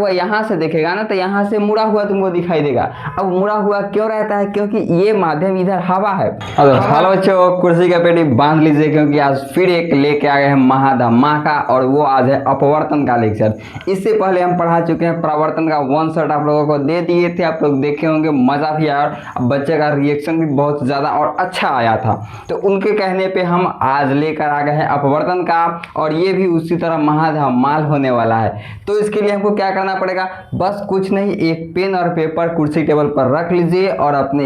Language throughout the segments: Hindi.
वो यहाँ से देखेगा ना तो यहाँ से मुड़ा हुआ तुमको दिखाई देगा। अब मुड़ा हुआ क्यों रहता है? क्योंकि ये माध्यम इधर हवा है। हेलो बच्चों, कुर्सी का पेटी बांध लीजिए क्योंकि आज फिर एक लेके आ गए हैं महाधमाका और वो आज है अपवर्तन का लेक्चर। इससे पहले हम पढ़ा चुके हैं प्रवर्तन का वन शॉट आप लोगों को दे दिए थे, आप लोग देखे होंगे, मजा भी आया और बच्चे का रिएक्शन भी बहुत ज़्यादा और अच्छा आया था। तो उनके कहने पर हम आज लेकर आ गए हैं अपवर्तन का और ये भी उसी तरह महाधमाल होने वाला है। तो इसके लिए हमको क्या करना पड़ेगा? बस कुछ नहीं, एक पेन और पेपर कुर्सी टेबल पर रख लीजिए और अपने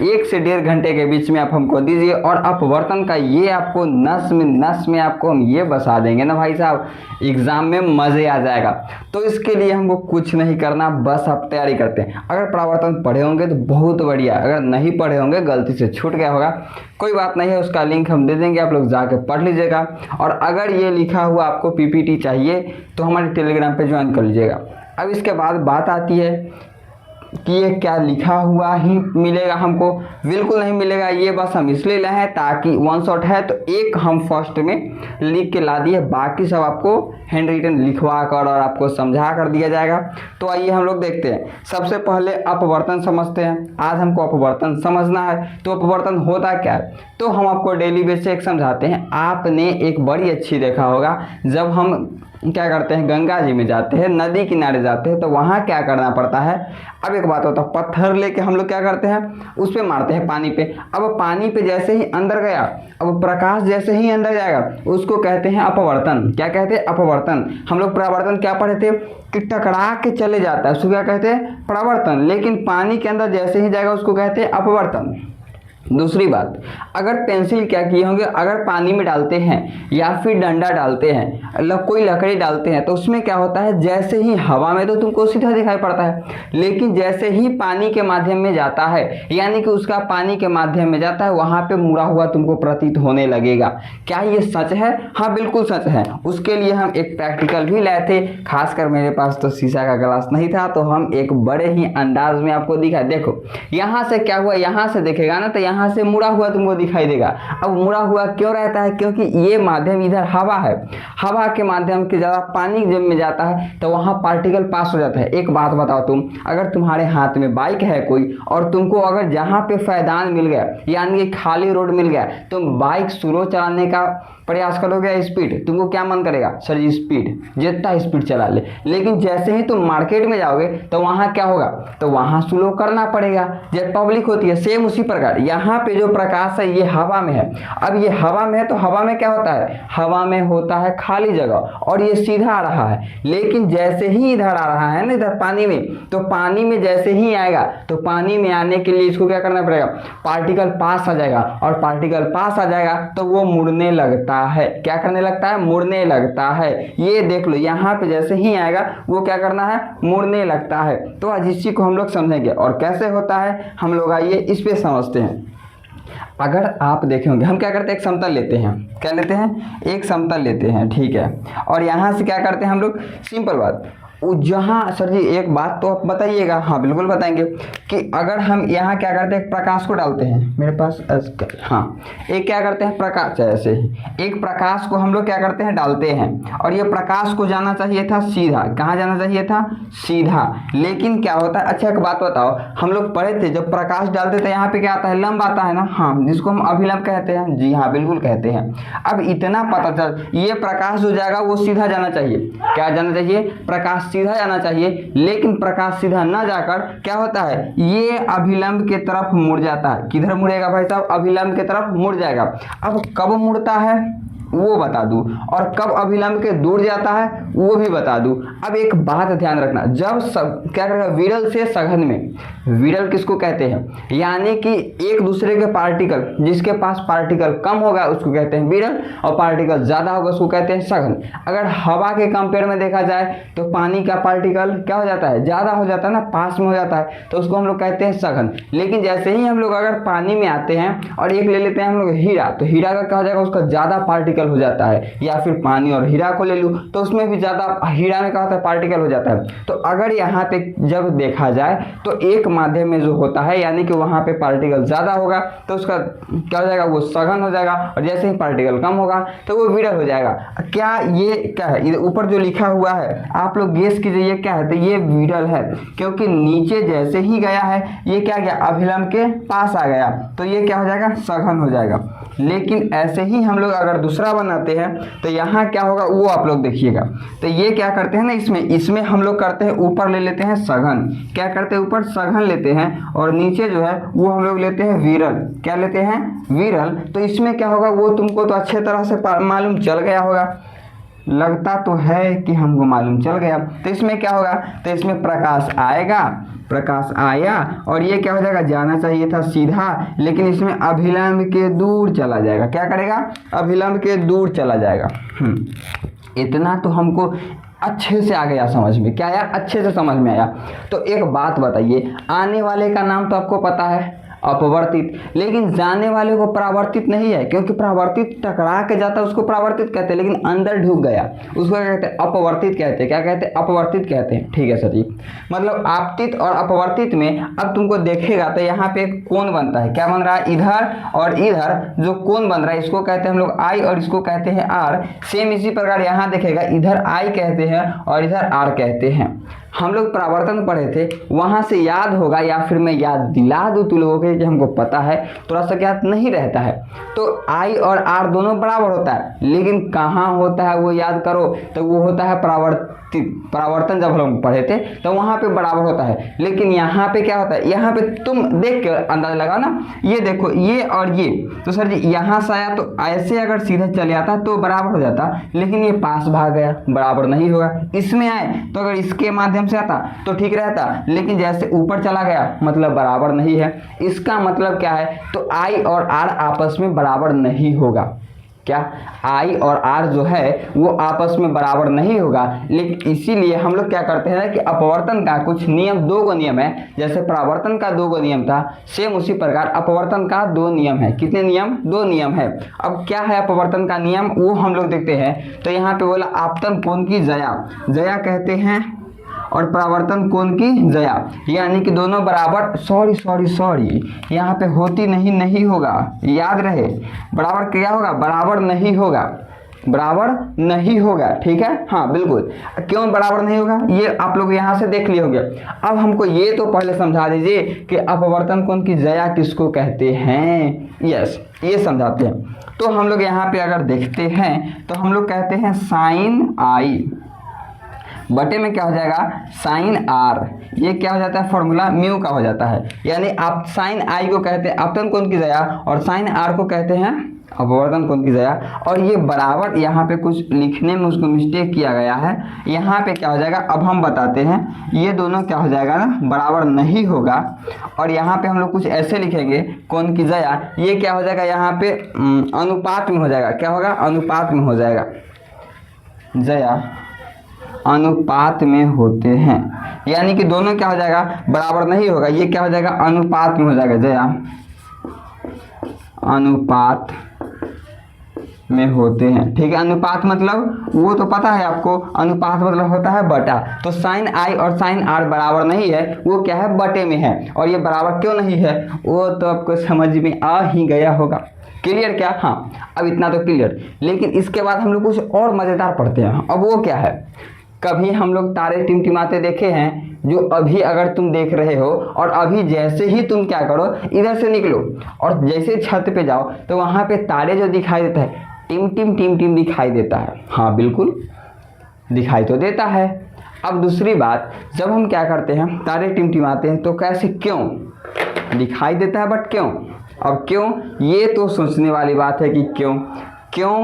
1 से 1.5 घंटे के बीच में आप हमको दीजिए और अपवर्तन का ये आपको नस में आपको हम ये बता देंगे ना भाई साहब, एग्जाम में मजे आ जाएगा। तो इसके लिए हमको कुछ नहीं करना, बस आप तैयारी करते हैं। अगर प्रवर्तन पढ़े होंगे तो बहुत बढ़िया, अगर नहीं पढ़े होंगे, गलती से छूट गया होगा, कोई बात नहीं है, उसका लिंक हम दे देंगे, आप लोग जाके पढ़ लीजिएगा। और अगर ये लिखा हुआ आपको पीपीटी चाहिए तो हमारे टेलीग्राम पे ज्वाइन कर लीजिएगा। अब इसके बाद बात आती है कि ये क्या लिखा हुआ ही मिलेगा हमको? बिल्कुल नहीं मिलेगा। ये बस हम इसलिए लाए हैं ताकि वन शॉट है तो एक हम फर्स्ट में लिख के ला दिए, बाकी सब आपको हैंड रिटन लिखवा कर और आपको समझा कर दिया जाएगा। तो आइए हम लोग देखते हैं। सबसे पहले अपवर्तन समझते हैं। आज हमको अपवर्तन समझना है। तो अपवर्तन होता क्या है तो हम आपको डेली बेस से एक समझाते हैं। आपने एक बड़ी अच्छी देखा होगा, जब हम क्या करते हैं, गंगा जी में जाते हैं, नदी किनारे जाते हैं, तो वहाँ क्या करना पड़ता है? अब एक बात होता है, पत्थर लेके हम लोग क्या करते हैं, उस पे मारते हैं पानी पे। अब पानी पे जैसे ही अंदर गया, अब प्रकाश जैसे ही अंदर जाएगा, उसको कहते हैं अपवर्तन। क्या कहते हैं? अपवर्तन। हम लोग प्रवर्तन क्या पढ़े थे कि टकरा के चले जाता है, उसको क्या कहते हैं? प्रवर्तन। लेकिन पानी के अंदर जैसे ही जाएगा उसको कहते हैं अपवर्तन। दूसरी बात, अगर पेंसिल क्या किए होंगे, अगर पानी में डालते हैं या फिर डंडा डालते हैं, कोई लकड़ी डालते हैं, तो उसमें क्या होता है, जैसे ही हवा में तो तुमको सीधा दिखाई पड़ता है, लेकिन जैसे ही पानी के माध्यम में जाता है, यानी कि उसका पानी के माध्यम में जाता है, वहाँ पे मुड़ा हुआ तुमको प्रतीत होने लगेगा। क्या ये सच है? हाँ बिल्कुल सच है। उसके लिए हम एक प्रैक्टिकल भी लाए थे, खासकर मेरे पास तो शीशा का ग्लास नहीं था, तो हम एक बड़े ही अंदाज में आपको दिखा। देखो यहाँ से क्या हुआ, यहाँ से देखेगा ना तो यहाँ से मुड़ा हुआ तुमको दिखाई देगा। अब मुड़ा हुआ क्यों रहता है? क्योंकि ये माध्यम इधर हवा है। हवा के माध्यम के ज्यादा पानी जब में जाता है तो वहां पार्टिकल पास हो जाता है। एक बात बताओ, तुम अगर तुम्हारे हाथ में बाइक है कोई और तुमको अगर जहां पे फैदान मिल गया, यानी कि खाली रोड मिल गया, तुम बाइक स्लो चलाने का प्रयास करोगे, स्पीड, तुमको क्या मन करेगा? सर जी स्पीड, जितना स्पीड चला ले। लेकिन जैसे ही तुम मार्केट में जाओगे तो वहां क्या होगा? तो वहां स्लो करना पड़ेगा। जब पब्लिक होती है सेम उसी प्रकार यहाँ पे जो प्रकाश है ये हवा में है। अब ये हवा में है तो हवा में क्या होता है? हवा में होता है खाली जगह और ये सीधा आ रहा है। लेकिन जैसे ही इधर आ रहा है ना, इधर पानी में, तो पानी में जैसे ही आएगा तो पानी में आने के लिए इसको क्या करना पड़ेगा? पार्टिकल पास आ जाएगा और पार्टिकल पास आ जाएगा तो वो मुड़ने लगता है। क्या करने लगता है? मुड़ने लगता है। ये देख लो, यहाँ पे जैसे ही आएगा वो क्या करना है? मुड़ने लगता है। तो आज इसी को हम लोग समझेंगे और कैसे होता है हम लोग आइए इस पे समझते हैं। अगर आप देखे होंगे हम क्या करते हैं, एक समतल लेते हैं। क्या लेते हैं? एक समतल लेते हैं, ठीक है। और यहाँ से क्या करते हैं हम लोग? सिंपल बात, जहाँ सर जी एक बात तो आप बताइएगा। हाँ बिल्कुल बताएंगे कि अगर हम यहाँ क्या करते हैं, प्रकाश को डालते हैं मेरे पास, हाँ एक क्या करते हैं, प्रकाश, ऐसे ही एक प्रकाश को हम लोग क्या करते हैं, डालते हैं। और ये प्रकाश को जाना चाहिए था सीधा। कहाँ जाना चाहिए था? सीधा। लेकिन क्या होता है, अच्छा एक बात बताओ, हम लोग पढ़े थे जब प्रकाश डालते थे यहाँ पे क्या आता है? लंब आता है ना, हाँ, जिसको हम अभिलंब कहते हैं। जी हाँ बिल्कुल कहते हैं। अब इतना पता चल, ये प्रकाश जो जाएगा वो सीधा जाना चाहिए। क्या जाना चाहिए? प्रकाश सीधा जाना चाहिए। लेकिन प्रकाश सीधा ना जाकर क्या होता है, ये अभिलंब के तरफ मुड़ जाता है। किधर मुड़ेगा भाई साहब? अभिलंब के तरफ मुड़ जाएगा। अब कब मुड़ता है वो बता दूं और कब अभिलंब के दूर जाता है वो भी बता दूं। अब एक बात ध्यान रखना, जब क्या करेगा, विरल से सघन में, विरल किसको कहते हैं? यानी कि एक दूसरे के पार्टिकल, जिसके पास पार्टिकल कम होगा उसको कहते हैं विरल और पार्टिकल ज्यादा होगा उसको कहते हैं सघन। अगर हवा के कंपेयर में देखा जाए तो पानी का पार्टिकल क्या हो जाता है? ज्यादा हो जाता है ना, पास में हो जाता है, तो उसको हम लोग कहते हैं सघन। लेकिन जैसे ही हम लोग अगर पानी में आते हैं और एक ले लेते हैं हम लोग हीरा, तो हीरा का क्या हो जाएगा? उसका ज्यादा पार्टिकल पार्टिकल हो जाता है। या फिर पानी और हीरा को ले लूँ तो उसमें भी ज़्यादा, हीरा में क्या होता है, पार्टिकल हो जाता है। तो अगर यहाँ पे जब देखा जाए तो एक माध्यम में जो होता है यानी कि वहाँ पे पार्टिकल ज़्यादा होगा तो उसका क्या हो जाएगा, वो सघन हो जाएगा, और जैसे ही पार्टिकल कम होगा तो वो विरल हो जाएगा। क्या ये क्या है, ऊपर जो लिखा हुआ है आप लोग गेस कीजिए ये क्या है, तो ये विरल है, क्योंकि नीचे जैसे ही गया है ये क्या गया, अभिलंब के पास आ गया, तो ये क्या हो जाएगा, सघन हो जाएगा। लेकिन ऐसे ही हम लोग अगर दूसरा बनाते हैं तो यहाँ क्या होगा वो आप लोग देखिएगा। तो ये क्या करते हैं ना, इसमें हम लोग करते हैं ऊपर ले लेते हैं सघन, क्या करते हैं ऊपर सघन लेते हैं, और नीचे जो है वो हम लोग लेते हैं विरल। क्या लेते हैं, विरल। तो इसमें क्या होगा वो तुमको तो अच्छे तरह से मालूम चल गया होगा, लगता तो है कि हमको मालूम चल गया। तो इसमें क्या होगा, तो इसमें प्रकाश आएगा, प्रकाश आया, और ये क्या हो जाएगा, जाना चाहिए था सीधा, लेकिन इसमें अभिलंब के दूर चला जाएगा। क्या करेगा, अभिलंब के दूर चला जाएगा। इतना तो हमको अच्छे से आ गया समझ में, क्या आया, अच्छे से समझ में आया। तो एक बात बताइए, आने वाले का नाम तो आपको पता है अपवर्तित, लेकिन जाने वाले को परावर्तित नहीं है, क्योंकि परावर्तित टकरा के जाता है उसको परावर्तित कहते हैं, लेकिन अंदर ढुक गया उसको क्या कहते हैं, अपवर्तित कहते हैं। क्या कहते हैं, अपवर्तित कहते हैं। ठीक है सर जी, मतलब आपतित और अपवर्तित में अब तुमको देखेगा तो यहाँ पे एक कोण बनता है। क्या बन रहा है, इधर और इधर जो कोण बन रहा है इसको कहते हैं हम लोग आई और इसको कहते हैं आर। सेम इसी प्रकार यहाँ देखेगा, इधर आई कहते हैं और इधर आर कहते हैं। हम लोग परावर्तन पढ़े थे, वहाँ से याद होगा, या फिर मैं याद दिला दूँ तुम लोगों को कि हमको पता है, थोड़ा सा याद नहीं रहता है। तो आई और आर दोनों बराबर होता है, लेकिन कहाँ होता है वो याद करो, तो वो होता है परावर्तन जब हम लोग पढ़े थे तो वहाँ पे बराबर होता है। लेकिन यहाँ पे क्या होता है, यहाँ पे तुम देख के अंदाजा लगाओ ना, ये देखो ये और ये, तो सर जी यहाँ से आया तो ऐसे अगर सीधे चले आता तो बराबर हो जाता, लेकिन ये पास भाग गया, बराबर नहीं होगा। इसमें आए तो अगर इसके माध्यम से आता तो ठीक रहता, लेकिन जैसे ऊपर चला गया मतलब बराबर नहीं है। इसका मतलब क्या है, तो आई और आर आपस में बराबर नहीं होगा। क्या, आई और आर जो है वो आपस में बराबर नहीं होगा। लेकिन इसीलिए हम लोग क्या करते हैं कि अपवर्तन का कुछ नियम, 2 नियम है। जैसे परावर्तन का 2 नियम था, सेम उसी प्रकार अपवर्तन का 2 नियम है। कितने नियम, 2 नियम है। अब क्या है अपवर्तन का नियम, वो हम लोग देखते हैं। तो यहाँ पे बोला आपतन कोण की जया, जया कहते हैं, और परावर्तन कोण की जया, यानी कि दोनों बराबर, सॉरी यहाँ पे होती नहीं होगा, याद रहे, बराबर क्या होगा, बराबर नहीं होगा, बराबर नहीं होगा। ठीक है, हाँ बिल्कुल। क्यों बराबर नहीं होगा ये आप लोग यहाँ से देख लिए होंगे। अब हमको ये तो पहले समझा दीजिए कि अपवर्तन कोण की जया किसको कहते हैं। यस, ये समझाते हैं। तो हम लोग यहाँ पे अगर देखते हैं तो हम लोग कहते हैं साइन आई बटे में क्या हो जाएगा, साइन आर। ये क्या हो जाता है, फॉर्मूला म्यू का हो जाता है। यानी आप साइन आई को कहते हैं अपवर्तन कोण की जया, और साइन आर को कहते हैं अपवर्तन कोण की जया। और ये बराबर, यहाँ पे कुछ लिखने में उसको मिस्टेक किया गया है। यहाँ पे क्या हो जाएगा, अब हम बताते हैं, ये दोनों क्या हो जाएगा ना, बराबर नहीं होगा। और यहाँ पे हम लोग कुछ ऐसे लिखेंगे, कोण की जया, ये क्या हो जाएगा, यहाँ पे अनुपात में हो जाएगा। क्या होगा, अनुपात में हो जाएगा, जया अनुपात में होते हैं, यानी कि दोनों क्या हो जाएगा, बराबर नहीं होगा। ये क्या हो जाएगा, अनुपात में हो जाएगा, जया अनुपात में होते हैं। ठीक है, अनुपात मतलब वो तो पता है आपको, अनुपात मतलब होता है बटा। तो साइन आई और साइन आर बराबर नहीं है, वो क्या है, बटे में है। और ये बराबर क्यों नहीं है वो तो आपको समझ में आ ही गया होगा। क्लियर क्या, हाँ अब इतना तो क्लियर। लेकिन इसके बाद हम लोग कुछ और मज़ेदार पढ़ते हैं। अब वो क्या है, कभी हम लोग तारे टिमटिमाते देखे हैं, जो अभी अगर तुम देख रहे हो और अभी जैसे ही तुम क्या करो, इधर से निकलो और जैसे छत पे जाओ तो वहाँ पे तारे जो दिखाई देता है, टिम टिम दिखाई देता है। हाँ बिल्कुल दिखाई तो देता है। अब दूसरी बात, जब हम क्या करते हैं, तारे टिमटिमाते हैं तो कैसे, क्यों दिखाई देता है, बट क्यों। अब क्यों, ये तो सोचने वाली बात है कि क्यों।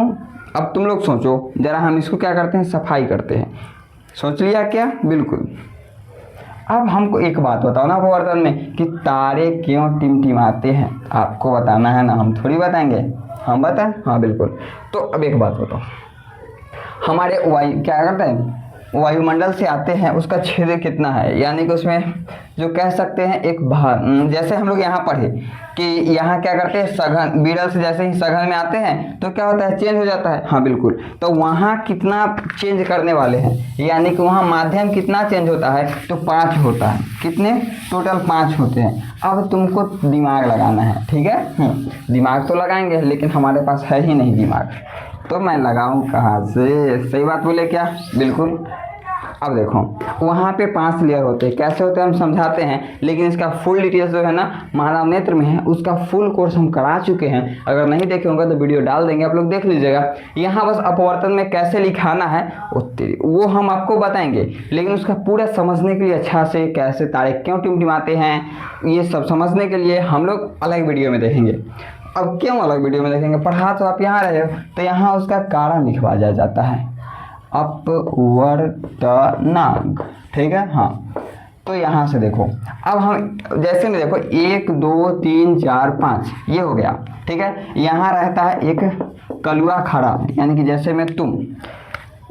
अब तुम लोग सोचो जरा, हम इसको क्या करते हैं, सफाई करते हैं। सोच लिया क्या, बिल्कुल। अब हमको एक बात बताओ ना अपवर्तन में, कि तारे क्यों टिमटिमाते हैं, आपको बताना है ना, हम थोड़ी बताएंगे, हम बताएं, हाँ बिल्कुल। तो अब एक बात बताओ, हमारे वाई क्या करते हैं, वायुमंडल से आते हैं उसका छेद कितना है, यानी कि उसमें जो कह सकते हैं एक भार, जैसे हम लोग यहाँ पढ़े कि यहाँ क्या करते हैं सघन, बिरल से जैसे ही सघन में आते हैं तो क्या होता है चेंज हो जाता है। हाँ बिल्कुल, तो वहाँ कितना चेंज करने वाले हैं, यानी कि वहाँ माध्यम कितना चेंज होता है, तो 5 होता है। कितने टोटल 5 होते हैं। अब तुमको दिमाग लगाना है, ठीक है। दिमाग तो लगाएंगे लेकिन हमारे पास है ही नहीं दिमाग, तो मैं लगाऊं कहाँ से, सही बात बोले क्या, बिल्कुल। अब देखो वहाँ पे 5 लेयर होते हैं, कैसे होते हैं हम समझाते हैं, लेकिन इसका फुल डिटेल्स जो है ना मानव नेत्र में है, उसका फुल कोर्स हम करा चुके हैं। अगर नहीं देखे होंगे तो वीडियो डाल देंगे, आप लोग देख लीजिएगा। यहाँ बस अपवर्तन में कैसे लिखाना है वो हम आपको बताएंगे, लेकिन उसका पूरा समझने के लिए अच्छा से कैसे तारे क्यों टिमटिमाते हैं, ये सब समझने के लिए हम लोग अलग वीडियो में देखेंगे। अब क्यों अलग वीडियो में देखेंगे, पढ़ा तो आप यहाँ रहे हो, तो यहाँ उसका कारण लिखवा जाता है अपवर्तनांक, ठीक है। हाँ, तो यहाँ से देखो, अब हम जैसे में देखो 1 2 3 4 5 ये हो गया, ठीक है। यहाँ रहता है एक कलुआ खड़ा, यानी कि जैसे में तुम,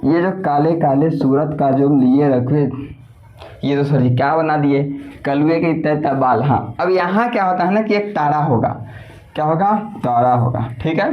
ये जो काले काले सूरत का जो लिए रखे, ये तो सॉरी क्या बना दिए, कलुए के इतना बाल। हाँ, अब यहाँ क्या होता है ना कि एक तारा होगा, क्या होगा, तारा होगा, ठीक है।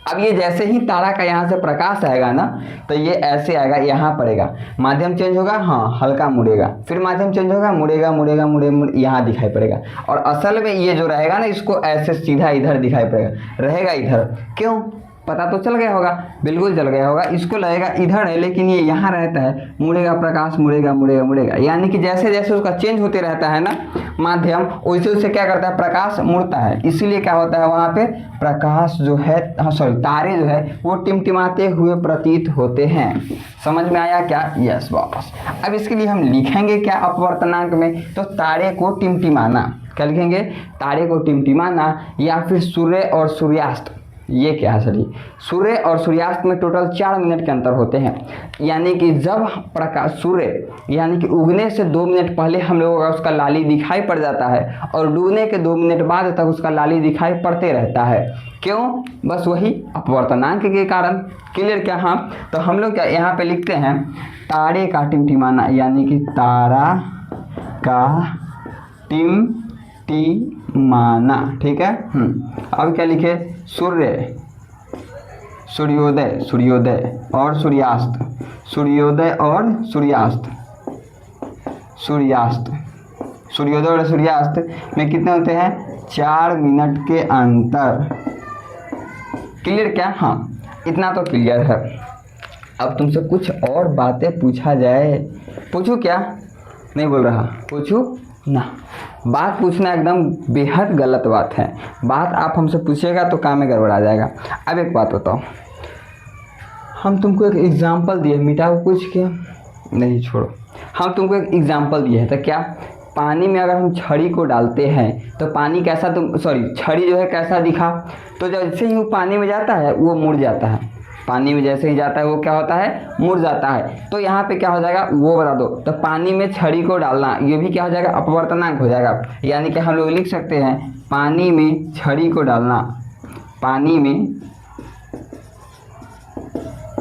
अब ये जैसे ही तारा का यहाँ से प्रकाश आएगा ना, तो ये ऐसे आएगा, यहाँ पड़ेगा, माध्यम चेंज होगा, हाँ हल्का मुड़ेगा, फिर माध्यम चेंज होगा, मुड़ेगा मुड़ेगा मुड़े यहाँ दिखाई पड़ेगा। और असल में ये जो रहेगा ना, इसको ऐसे सीधा इधर दिखाई पड़ेगा, रहेगा इधर। क्यों, पता तो चल गया होगा, बिल्कुल चल गया होगा। इसको लगेगा इधर है, लेकिन ये यहाँ रहता है, मुड़ेगा प्रकाश, मुड़ेगा मुड़ेगा मुड़ेगा, यानी कि जैसे जैसे उसका चेंज होते रहता है ना माध्यम, वैसे वैसे क्या करता है, प्रकाश मुड़ता है। इसीलिए क्या होता है वहाँ पे प्रकाश जो है, हाँ सॉरी तारे जो है वो टिमटिमाते हुए प्रतीत होते हैं। समझ में आया क्या, यस वापस। अब इसके लिए हम लिखेंगे क्या अपवर्तनांक में, तो तारे को टिमटिमाना, क्या लिखेंगे, तारे को टिमटिमाना, या फिर सूर्य और सूर्यास्त। ये क्या है, चलिए सूर्य और सूर्यास्त में टोटल 4 मिनट के अंतर होते हैं, यानी कि जब प्रकाश सूर्य यानी कि उगने से 2 मिनट पहले हम लोगों का उसका लाली दिखाई पड़ जाता है, और डूबने के 2 मिनट बाद तक उसका लाली दिखाई पड़ते रहता है। क्यों, बस वही अपवर्तनांक के कारण। क्लियर क्या, हाँ। तो हम लोग क्या यहाँ पे लिखते हैं, तारे का टिमटिमाना, यानी कि तारा का टिमटिमाना, ठीक है। अब क्या लिखे, सूर्य, सूर्योदय, सूर्योदय और सूर्यास्त, सूर्योदय और सूर्यास्त, सूर्यास्त, सूर्योदय और सूर्यास्त में कितने होते हैं, 4 मिनट के अंतर। क्लियर क्या, हाँ इतना तो क्लियर है। अब तुमसे कुछ और बातें पूछा जाए, पूछूं क्या, नहीं बोल रहा, पूछूं ना। बात पूछना एकदम बेहद गलत बात है, बात आप हमसे पूछिएगा तो काम में गड़बड़ा जाएगा। अब एक बात बताओ, हम तुमको एक एग्जाम्पल दिए, मिटाओ कुछ क्या, नहीं छोड़ो, हम तुमको एक एग्जाम्पल दिए है, तो क्या पानी में अगर हम छड़ी को डालते हैं तो पानी कैसा, छड़ी जो है कैसा दिखा, तो जैसे ही वो पानी में जाता है वो मुड़ जाता है, पानी में जैसे ही जाता है वो क्या होता है, मुड़ जाता है। तो यहाँ पे क्या हो जाएगा वो बता दो, तो पानी में छड़ी को डालना ये भी क्या हो जाएगा, अपवर्तनांक हो जाएगा। यानी कि हम लोग लिख सकते हैं पानी में छड़ी को डालना, पानी में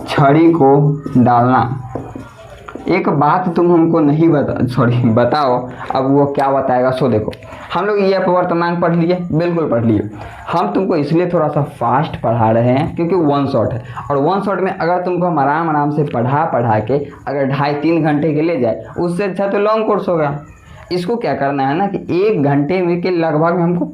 छड़ी को डालना। एक बात तुम हमको नहीं बताओ, अब वो क्या बताएगा, सो देखो हम लोग ये अपवर्तनांक पढ़ लिए, बिल्कुल पढ़ लिए। हम तुमको इसलिए थोड़ा सा फास्ट पढ़ा रहे हैं क्योंकि 1 शॉट है, और 1 शॉट में अगर तुमको हम आराम से पढ़ा के अगर 2.5-3 घंटे के ले जाए, उससे अच्छा तो लॉन्ग कोर्स होगा। इसको क्या करना है ना कि 1 घंटे में के लगभग में हमको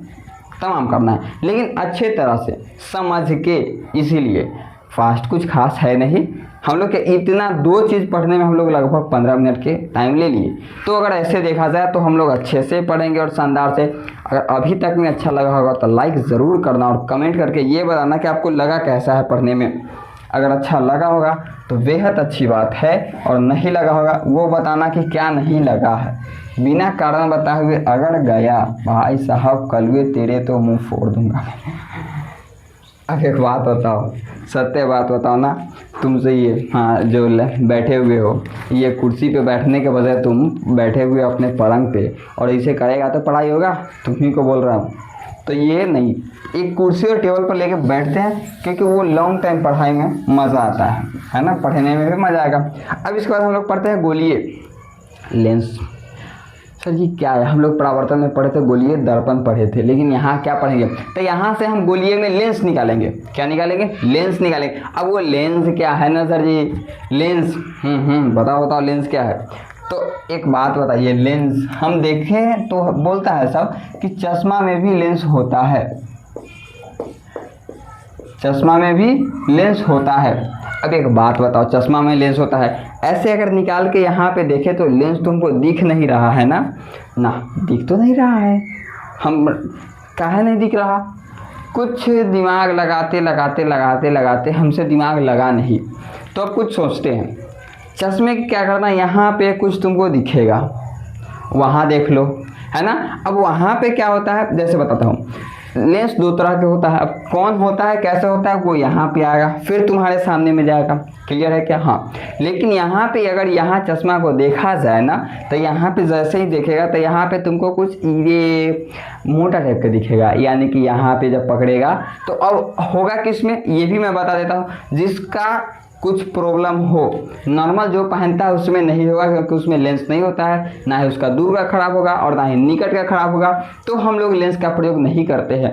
तमाम करना है, लेकिन अच्छे तरह से समझ के। इसीलिए फास्ट कुछ खास है नहीं, हम लोग के इतना 2 चीज़ पढ़ने में हम लोग लगभग 15 मिनट के टाइम ले लिए। तो अगर ऐसे देखा जाए तो हम लोग अच्छे से पढ़ेंगे और शानदार से। अगर अभी तक में अच्छा लगा होगा तो लाइक ज़रूर करना, और कमेंट करके ये बताना कि आपको लगा कैसा है पढ़ने में। अगर अच्छा लगा होगा तो बेहद अच्छी बात है, और नहीं लगा होगा वो बताना कि क्या नहीं लगा है। बिना कारण बताए हुए अगर गया भाई साहब कलवे तेरे तो मुँह फोड़ दूंगा। अब एक बात बताओ, सत्य बात बताओ ना, तुमसे ये जो बैठे हुए हो, ये कुर्सी पे बैठने के बजाय तुम बैठे हुए अपने पलंग पे, और इसे करेगा तो पढ़ाई होगा, तुम ही को बोल रहा हूँ। तो ये नहीं, एक कुर्सी और टेबल पर लेके बैठते हैं क्योंकि वो लॉन्ग टाइम पढ़ाई में मज़ा आता है ना, पढ़ने में भी मज़ा आएगा। अब इसके बाद हम लोग पढ़ते हैं गोलीय लेंस। सर जी क्या है, हम लोग परावर्तन में पढ़े थे, गोलीय दर्पण पढ़े थे, लेकिन यहाँ क्या पढ़ेंगे, तो यहाँ से हम गोलीय में लेंस निकालेंगे। क्या निकालेंगे? लेंस निकालेंगे। अब वो लेंस क्या है ना सर जी, लेंस बताओ लेंस क्या है। तो एक बात बताइए, लेंस हम देखें तो बोलता है सब कि चश्मा में भी लेंस होता है, चश्मा में भी लेंस होता है। अब एक बात बताओ, चश्मा में लेंस होता है, ऐसे अगर निकाल के यहाँ पे देखें तो लेंस तुमको दिख नहीं रहा है ना, दिख तो नहीं रहा है। हम काहे नहीं दिख रहा, कुछ दिमाग लगाते हमसे दिमाग लगा नहीं। तो अब कुछ सोचते हैं, चश्मे की क्या करना, यहाँ पे कुछ तुमको दिखेगा, वहाँ देख लो, है ना। अब वहाँ पे क्या होता है, जैसे बताता हूँ, लेंस दो तरह के होता है। अब कौन होता है, कैसे होता है, वो यहाँ पे आएगा, फिर तुम्हारे सामने में जाएगा। क्लियर है क्या? हाँ। लेकिन यहाँ पे अगर यहाँ चश्मा को देखा जाए ना, तो यहाँ पे जैसे ही देखेगा तो यहाँ पे तुमको कुछ ये मोटा टाइप का दिखेगा, यानी कि यहाँ पे जब पकड़ेगा तो अब होगा किसमें, ये भी मैं बता देता हूँ। जिसका कुछ प्रॉब्लम हो, नॉर्मल जो पहनता है उसमें नहीं होगा, क्योंकि उसमें लेंस नहीं होता है, ना ही उसका दूर का खराब होगा और ना ही निकट का खराब होगा, तो हम लोग लेंस का प्रयोग नहीं करते हैं।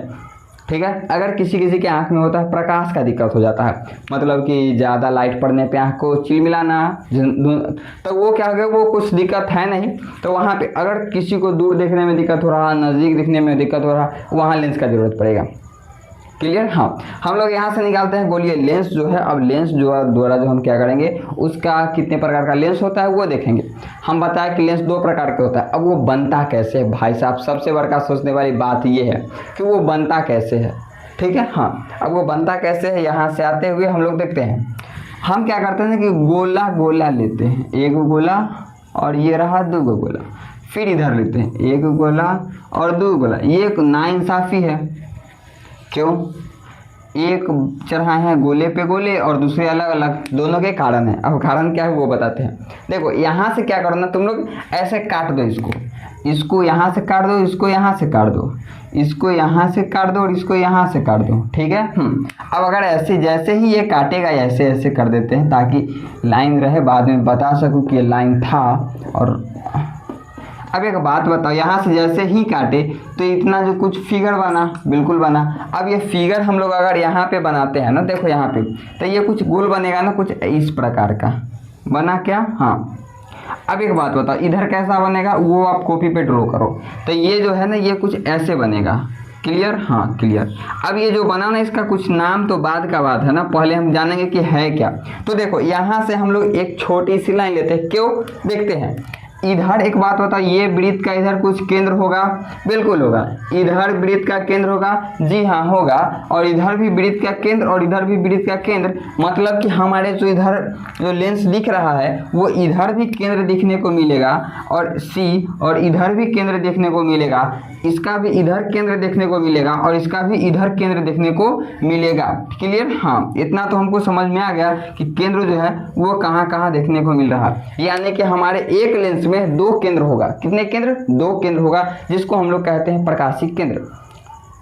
ठीक है। अगर किसी के आंख में होता है, प्रकाश का दिक्कत हो जाता है, मतलब कि ज़्यादा लाइट पड़ने पे आंख को चिलमिलाना, तो वो क्या हो गया, वो कुछ दिक्कत है नहीं। तो वहाँ पे अगर किसी को दूर देखने में दिक्कत हो रहा, नज़दीक दिखने में दिक्कत हो रहा, वहाँ लेंस का ज़रूरत पड़ेगा। क्लियर? हाँ। हम लोग यहाँ से निकालते हैं गोलीय लेंस जो है। अब लेंस द्वारा जो हम क्या करेंगे, उसका कितने प्रकार का लेंस होता है वो देखेंगे। हम बताएं कि लेंस दो प्रकार के होता है। अब वो बनता कैसे है भाई साहब, सबसे बड़का सोचने वाली बात ये है कि वो बनता कैसे है। ठीक है। हाँ। अब वो बनता कैसे है, यहाँ से आते हुए हम लोग देखते हैं। हम क्या करते हैं कि गोला लेते हैं, एक गोला और ये रहा दो गोला, फिर इधर लेते हैं एक गोला और दो गोला। ये नाइंसाफ़ी है, क्यों? एक चढ़ाए हैं गोले पे गोले और दूसरे अलग अलग, दोनों के कारण है। अब कारण क्या है वो बताते हैं। देखो यहाँ से क्या करना, तुम लोग ऐसे काट दो, इसको यहाँ से काट दो, इसको यहाँ से काट दो, इसको यहाँ से काट दो और इसको यहाँ से काट दो। ठीक है। अब अगर ऐसे जैसे ही ये काटेगा, ऐसे ऐसे कर देते हैं ताकि लाइन रहे, बाद में बता सकूँ कि ये लाइन था। और अब एक बात बताओ, यहाँ से जैसे ही काटे तो इतना जो कुछ फिगर बना, बिल्कुल बना। अब ये फिगर हम लोग अगर यहाँ पे बनाते हैं ना, देखो यहाँ पे, तो ये कुछ गोल बनेगा ना, कुछ इस प्रकार का बना क्या। हाँ। अब एक बात बताओ, इधर कैसा बनेगा वो आप कॉपी पे ड्रॉ करो, तो ये जो है ना, ये कुछ ऐसे बनेगा। क्लियर? हाँ क्लियर। अब ये जो बना ना, इसका कुछ नाम तो बाद का बात है ना, पहले हम जानेंगे कि है क्या। तो देखो यहाँ से हम लोग एक छोटी सी लाइन लेते हैं, क्यों देखते हैं। इधर एक बात बताओ, ये वृत्त का इधर कुछ केंद्र होगा, बिल्कुल होगा। इधर वृत्त का केंद्र होगा, जी हाँ होगा। और इधर भी वृत्त का केंद्र और इधर भी वृत्त का केंद्र, मतलब कि हमारे जो इधर जो लेंस दिख रहा है वो इधर भी केंद्र दिखने को मिलेगा, और सी और इधर भी केंद्र देखने को मिलेगा, इसका भी इधर केंद्र देखने को मिलेगा और इसका भी इधर केंद्र देखने को मिलेगा। क्लियर? हाँ। इतना तो हमको समझ में आ गया कि केंद्र जो है वो कहाँ कहाँ देखने को मिल रहा है। यानी कि हमारे एक लेंस में दो केंद्र होगा। कितने केंद्र? दो केंद्र होगा, जिसको हम लोग कहते हैं प्रकाशीय केंद्र।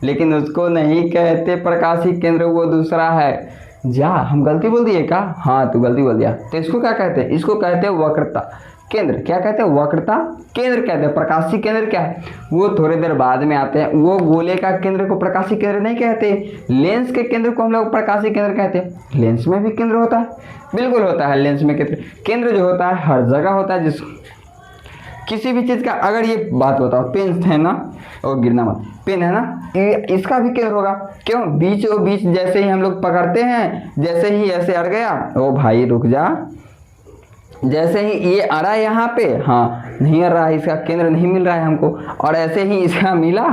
लेकिन उसको नहीं कहते प्रकाशीय केंद्र, वो दूसरा है। जा हम गलती बोल दिए क्या? हाँ तू गलती बोल दिया। तो इसको क्या कहते हैं? इसको कहते हैं वक्रता केंद्र। क्या कहते हैं? वक्रता केंद्र कहते हैं। प्रकाशीय केंद्र क्या है वो थोड़ी देर बाद में आते हैं। वो गोले का केंद्र को प्रकाशीय केंद्र नहीं कहते, लेंस के केंद्र को हम लोग प्रकाशीय केंद्र कहते हैं। लेंस में भी केंद्र होता है, बिल्कुल होता है। लेंस में केंद्र, केंद्र जो होता है हर जगह होता है। जिस किसी भी चीज़ का, अगर ये बात बताओ, पेन है ना, और गिरना मत, पेन है ना, इसका भी केंद्र होगा। क्यों? बीच और बीच जैसे ही हम लोग पकड़ते हैं, जैसे ही ऐसे अड़ गया, ओ भाई रुक जा, जैसे ही ये अड़ा यहाँ पे, हाँ नहीं अड़ रहा है, इसका केंद्र नहीं मिल रहा है हमको, और ऐसे ही इसका मिला,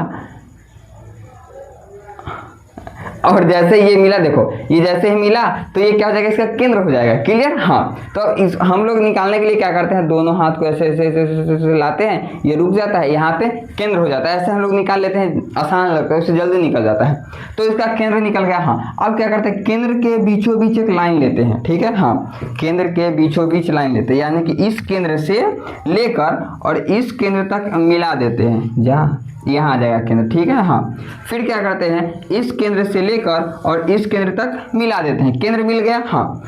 और जैसे ये मिला, देखो ये जैसे ही मिला तो ये क्या हो जाएगा, इसका केंद्र हो जाएगा। क्लियर? हाँ। तो हम लोग निकालने के लिए क्या करते हैं, दोनों हाथ को ऐसे ऐसे ऐसे ऐसे लाते हैं, ये रुक जाता है, यहाँ पे केंद्र हो जाता है। ऐसे हम लोग निकाल लेते हैं, आसान लगता है, उससे जल्दी निकल जाता है। तो इसका केंद्र निकल गया। हाँ। अब क्या करते हैं, केंद्र के बीचों बीच एक लाइन लेते हैं। ठीक है। हाँ। केंद्र के बीचों बीच लाइन लेते हैं, यानी कि इस केंद्र से लेकर और इस केंद्र तक मिला देते हैं। जा यहाँ आ जाएगा केंद्र, ठीक है। हाँ, फिर क्या करते हैं, इस केंद्र से लेकर और इस केंद्र तक मिला देते हैं, केंद्र मिल गया। हाँ,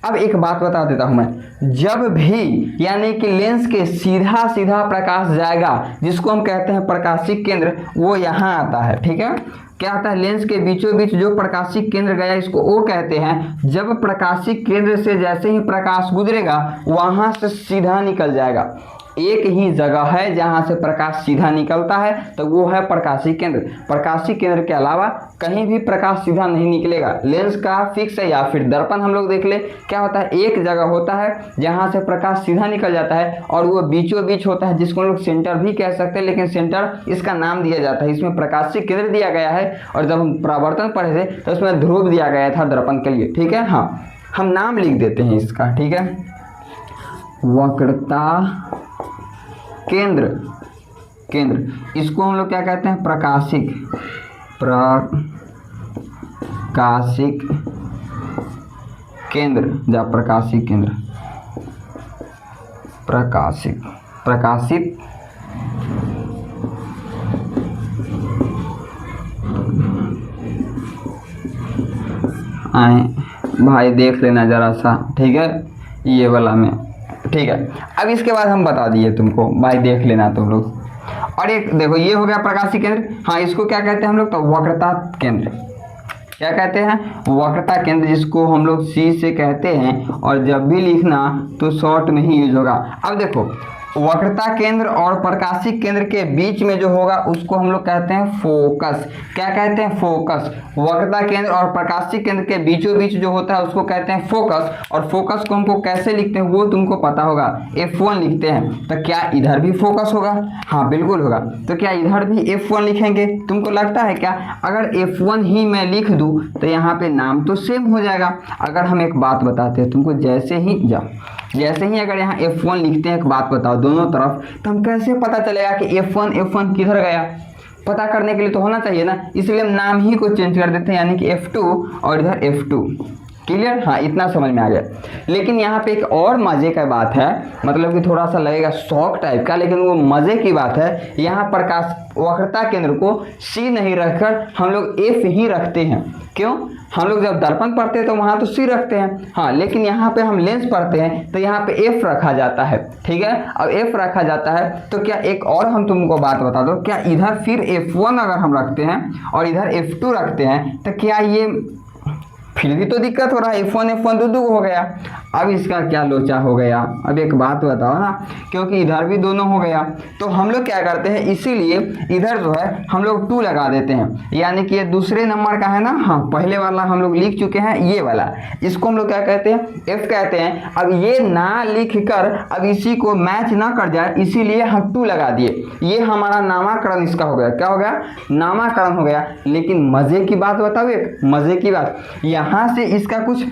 अब एक बात बता देता हूँ मैं, जब भी यानी कि लेंस के सीधा सीधा प्रकाश जाएगा जिसको हम कहते हैं प्रकाशिक केंद्र, वो यहाँ आता है, ठीक है। क्या आता है, लेंस के बीचों बीच जो प्रकाशिक केंद्र गया इसको वो कहते हैं। जब प्रकाशिक केंद्र से जैसे ही प्रकाश गुजरेगा वहां से सीधा निकल जाएगा। एक ही जगह है जहां से प्रकाश सीधा निकलता है, तो वो है प्रकाशिक केंद्र। प्रकाशिक केंद्र के अलावा कहीं भी प्रकाश सीधा नहीं निकलेगा। लेंस का फिक्स है, या फिर दर्पण हम लोग देख ले, क्या होता है, एक जगह होता है जहां से प्रकाश सीधा निकल जाता है और वो बीचों बीच होता है, जिसको हम लोग सेंटर भी कह सकते हैं, लेकिन सेंटर इसका नाम दिया जाता है। इसमें प्रकाशिक केंद्र दिया गया है, और जब हम परावर्तन पढ़े थे तो उसमें ध्रुव दिया गया था दर्पण के लिए, ठीक है। हाँ, हम नाम लिख देते हैं इसका, ठीक है। वक्रता केंद्र, केंद्र इसको हम लोग क्या कहते हैं, प्रकाशिक, प्रकाशिक केंद्र, या प्रकाशिक केंद्र, प्रकाशिक, प्रकाशित आए भाई, देख लेना जरा सा, ठीक है, ये वाला में, ठीक है। अब इसके बाद हम बता दिए तुमको, भाई देख लेना तुम लोग। और एक देखो, ये हो गया प्रकाशिक केंद्र। हाँ, इसको क्या कहते हैं हम लोग, तो वक्रता केंद्र। क्या कहते हैं, वक्रता केंद्र, जिसको हम लोग सी से कहते हैं, और जब भी लिखना तो शॉर्ट में ही यूज होगा। अब देखो, वक्रता केंद्र और प्रकाशिक केंद्र के बीच में जो होगा उसको हम लोग कहते हैं फोकस। क्या कहते हैं, फोकस। वक्रता केंद्र और प्रकाशिक केंद्र के बीचों बीच जो होता है उसको कहते हैं फोकस। और फोकस को हमको कैसे लिखते हैं वो तुमको पता होगा, F1 लिखते हैं। तो क्या इधर भी फोकस होगा, हाँ बिल्कुल होगा। तो क्या इधर भी F1 लिखेंगे, तुमको लगता है क्या, अगर F1 ही मैं लिख दूँ तो यहाँ पे नाम तो सेम हो जाएगा। अगर हम एक बात बताते हैं तुमको, जैसे ही अगर यहाँ F1 लिखते हैं, एक बात बताओ दोनों तरफ, तो हम कैसे पता चलेगा कि F1 किधर गया, पता करने के लिए तो होना चाहिए ना। इसलिए हम नाम ही को चेंज कर देते हैं, यानी कि F2 और इधर F2। क्लियर, हाँ इतना समझ में आ गया। लेकिन यहाँ पे एक और मजे का बात है, मतलब कि थोड़ा सा लगेगा शौक टाइप का, लेकिन वो मजे की बात है। यहाँ प्रकाश वक्रता केंद्र को C नहीं रखकर हम लोग F ही रखते हैं। क्यों, हम लोग जब दर्पण पढ़ते हैं तो वहाँ तो C रखते हैं, हाँ, लेकिन यहाँ पे हम लेंस पढ़ते हैं तो यहाँ पे F रखा जाता है, ठीक है। अब F रखा जाता है तो क्या एक और हम तुमको बात बता दो, क्या इधर फिर F1 अगर हम रखते हैं और इधर F2 रखते हैं तो क्या ये फिर भी तो दिक्कत हो रहा है, F1 दो हो गया। अब इसका क्या लोचा हो गया, अब एक बात बताओ ना, क्योंकि इधर भी दोनों हो गया। तो हम लोग क्या करते हैं, इसीलिए इधर जो है हम लोग 2 लगा देते हैं, यानी कि ये दूसरे नंबर का है ना। हाँ, पहले वाला हम लोग लिख चुके हैं, ये वाला, इसको हम लोग क्या कहते हैं, F कहते हैं। अब ये ना लिख कर अब इसी को मैच ना कर जाए, इसीलिए हम 2 लगा दिए। ये हमारा नामाकरण इसका हो गया, क्या हो गया, नामाकरण हो गया। लेकिन मजे की बात बताओ, एक मजे की बात, यहाँ से इसका कुछ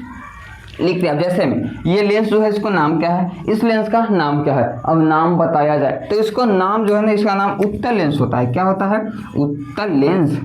लिख दिया। जैसे में ये लेंस जो है इसको नाम क्या है, इस लेंस का नाम क्या है, अब नाम बताया जाए तो इसको नाम जो है ना, इसका नाम उत्तल लेंस होता है। क्या होता है, उत्तल लेंस,